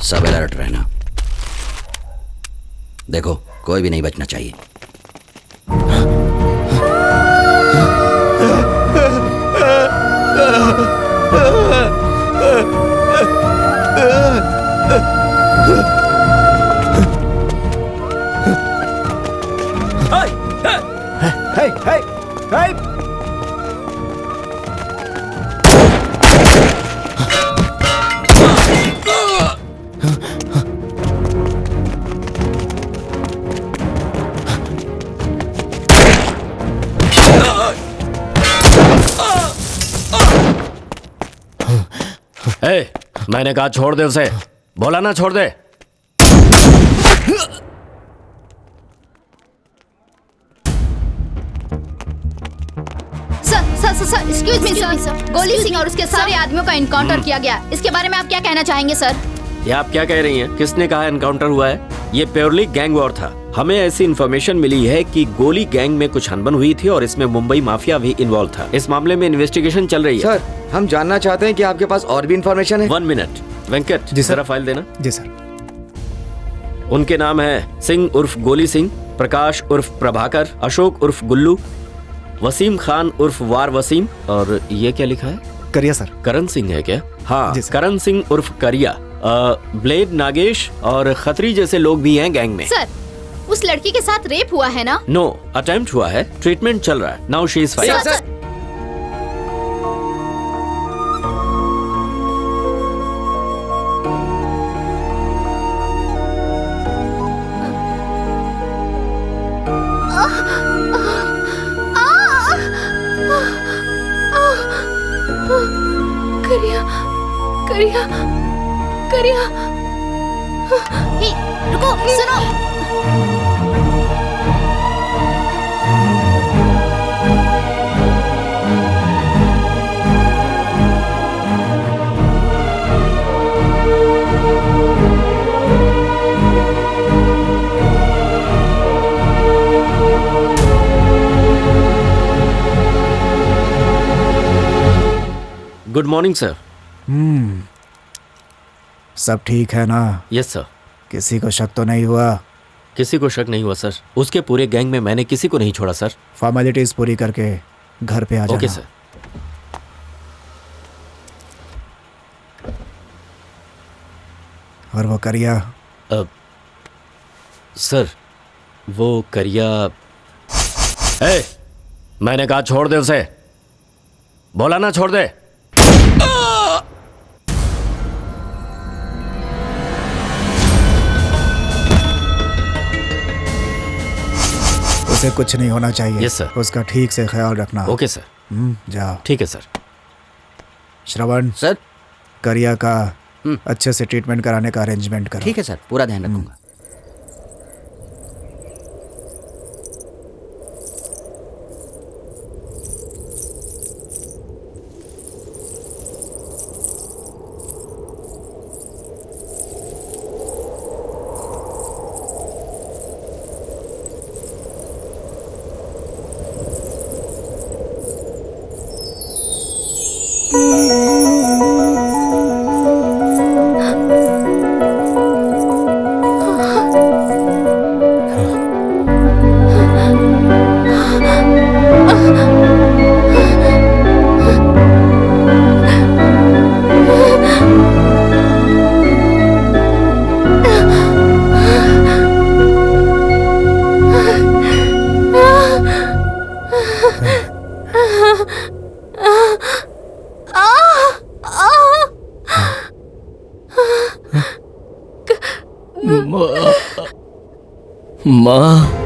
सब अलर्ट रहना। देखो कोई भी नहीं बचना चाहिए। मैंने कहा छोड़ दे उसे, बोला ना छोड़ दे। सर एक्सक्यूज मी सर, गोली सिंह और उसके सारे आदमियों का इनकाउंटर किया गया। इसके बारे में आप क्या कहना चाहेंगे सर? ये आप क्या कह रही हैं? किसने कहा एनकाउंटर हुआ है? ये प्योरली गैंग वॉर था। हमें ऐसी इन्फॉर्मेशन मिली है कि गोली गैंग में कुछ अनबन हुई थी और इसमें मुंबई माफिया भी इन्वॉल्व था। इस मामले में इन्वेस्टिगेशन चल रही है। सर हम जानना चाहते हैं कि आपके पास और भी इन्फॉर्मेशन है। 1 मिनट वेंकट, जी सर, फाइल देना। जी सर। उनके नाम है सिंह उर्फ गोली सिंह, प्रकाश उर्फ प्रभाकर, अशोक उर्फ गुल्लू, वसीम खान उर्फ वार वसीम, और ये क्या लिखा है? करिया सर। करण सिंह है क्या? हाँ जी सर। करण सिंह उर्फ करिया। ब्लेड, नागेश और खत्री जैसे लोग भी हैं गैंग में। सर, उस लड़की के साथ रेप हुआ है ना? नो, अटेम्प्ट हुआ है, ट्रीटमेंट चल रहा है। Now she is fine. Sir, करिया, करिया, करिया। हे, रुको, सुनो। Good morning sir. सब ठीक है ना? Yes sir. किसी को शक तो नहीं हुआ? किसी को शक नहीं हुआ सर। उसके पूरे गैंग में मैंने किसी को नहीं छोड़ा सर। फॉर्मेलिटीज पूरी करके घर पे आ जाना। Okay sir. और वो करिया? सर वो करिया। मैंने कहा छोड़ दे उसे। बोला ना छोड़ दे। उसे कुछ नहीं होना चाहिए। Yes sir. उसका ठीक से ख्याल रखना। Okay sir. जाओ। ठीक है सर। श्रवण सर, करिया का अच्छे से ट्रीटमेंट कराने का अरेंजमेंट करो। ठीक है सर, पूरा ध्यान रखूंगा। माँ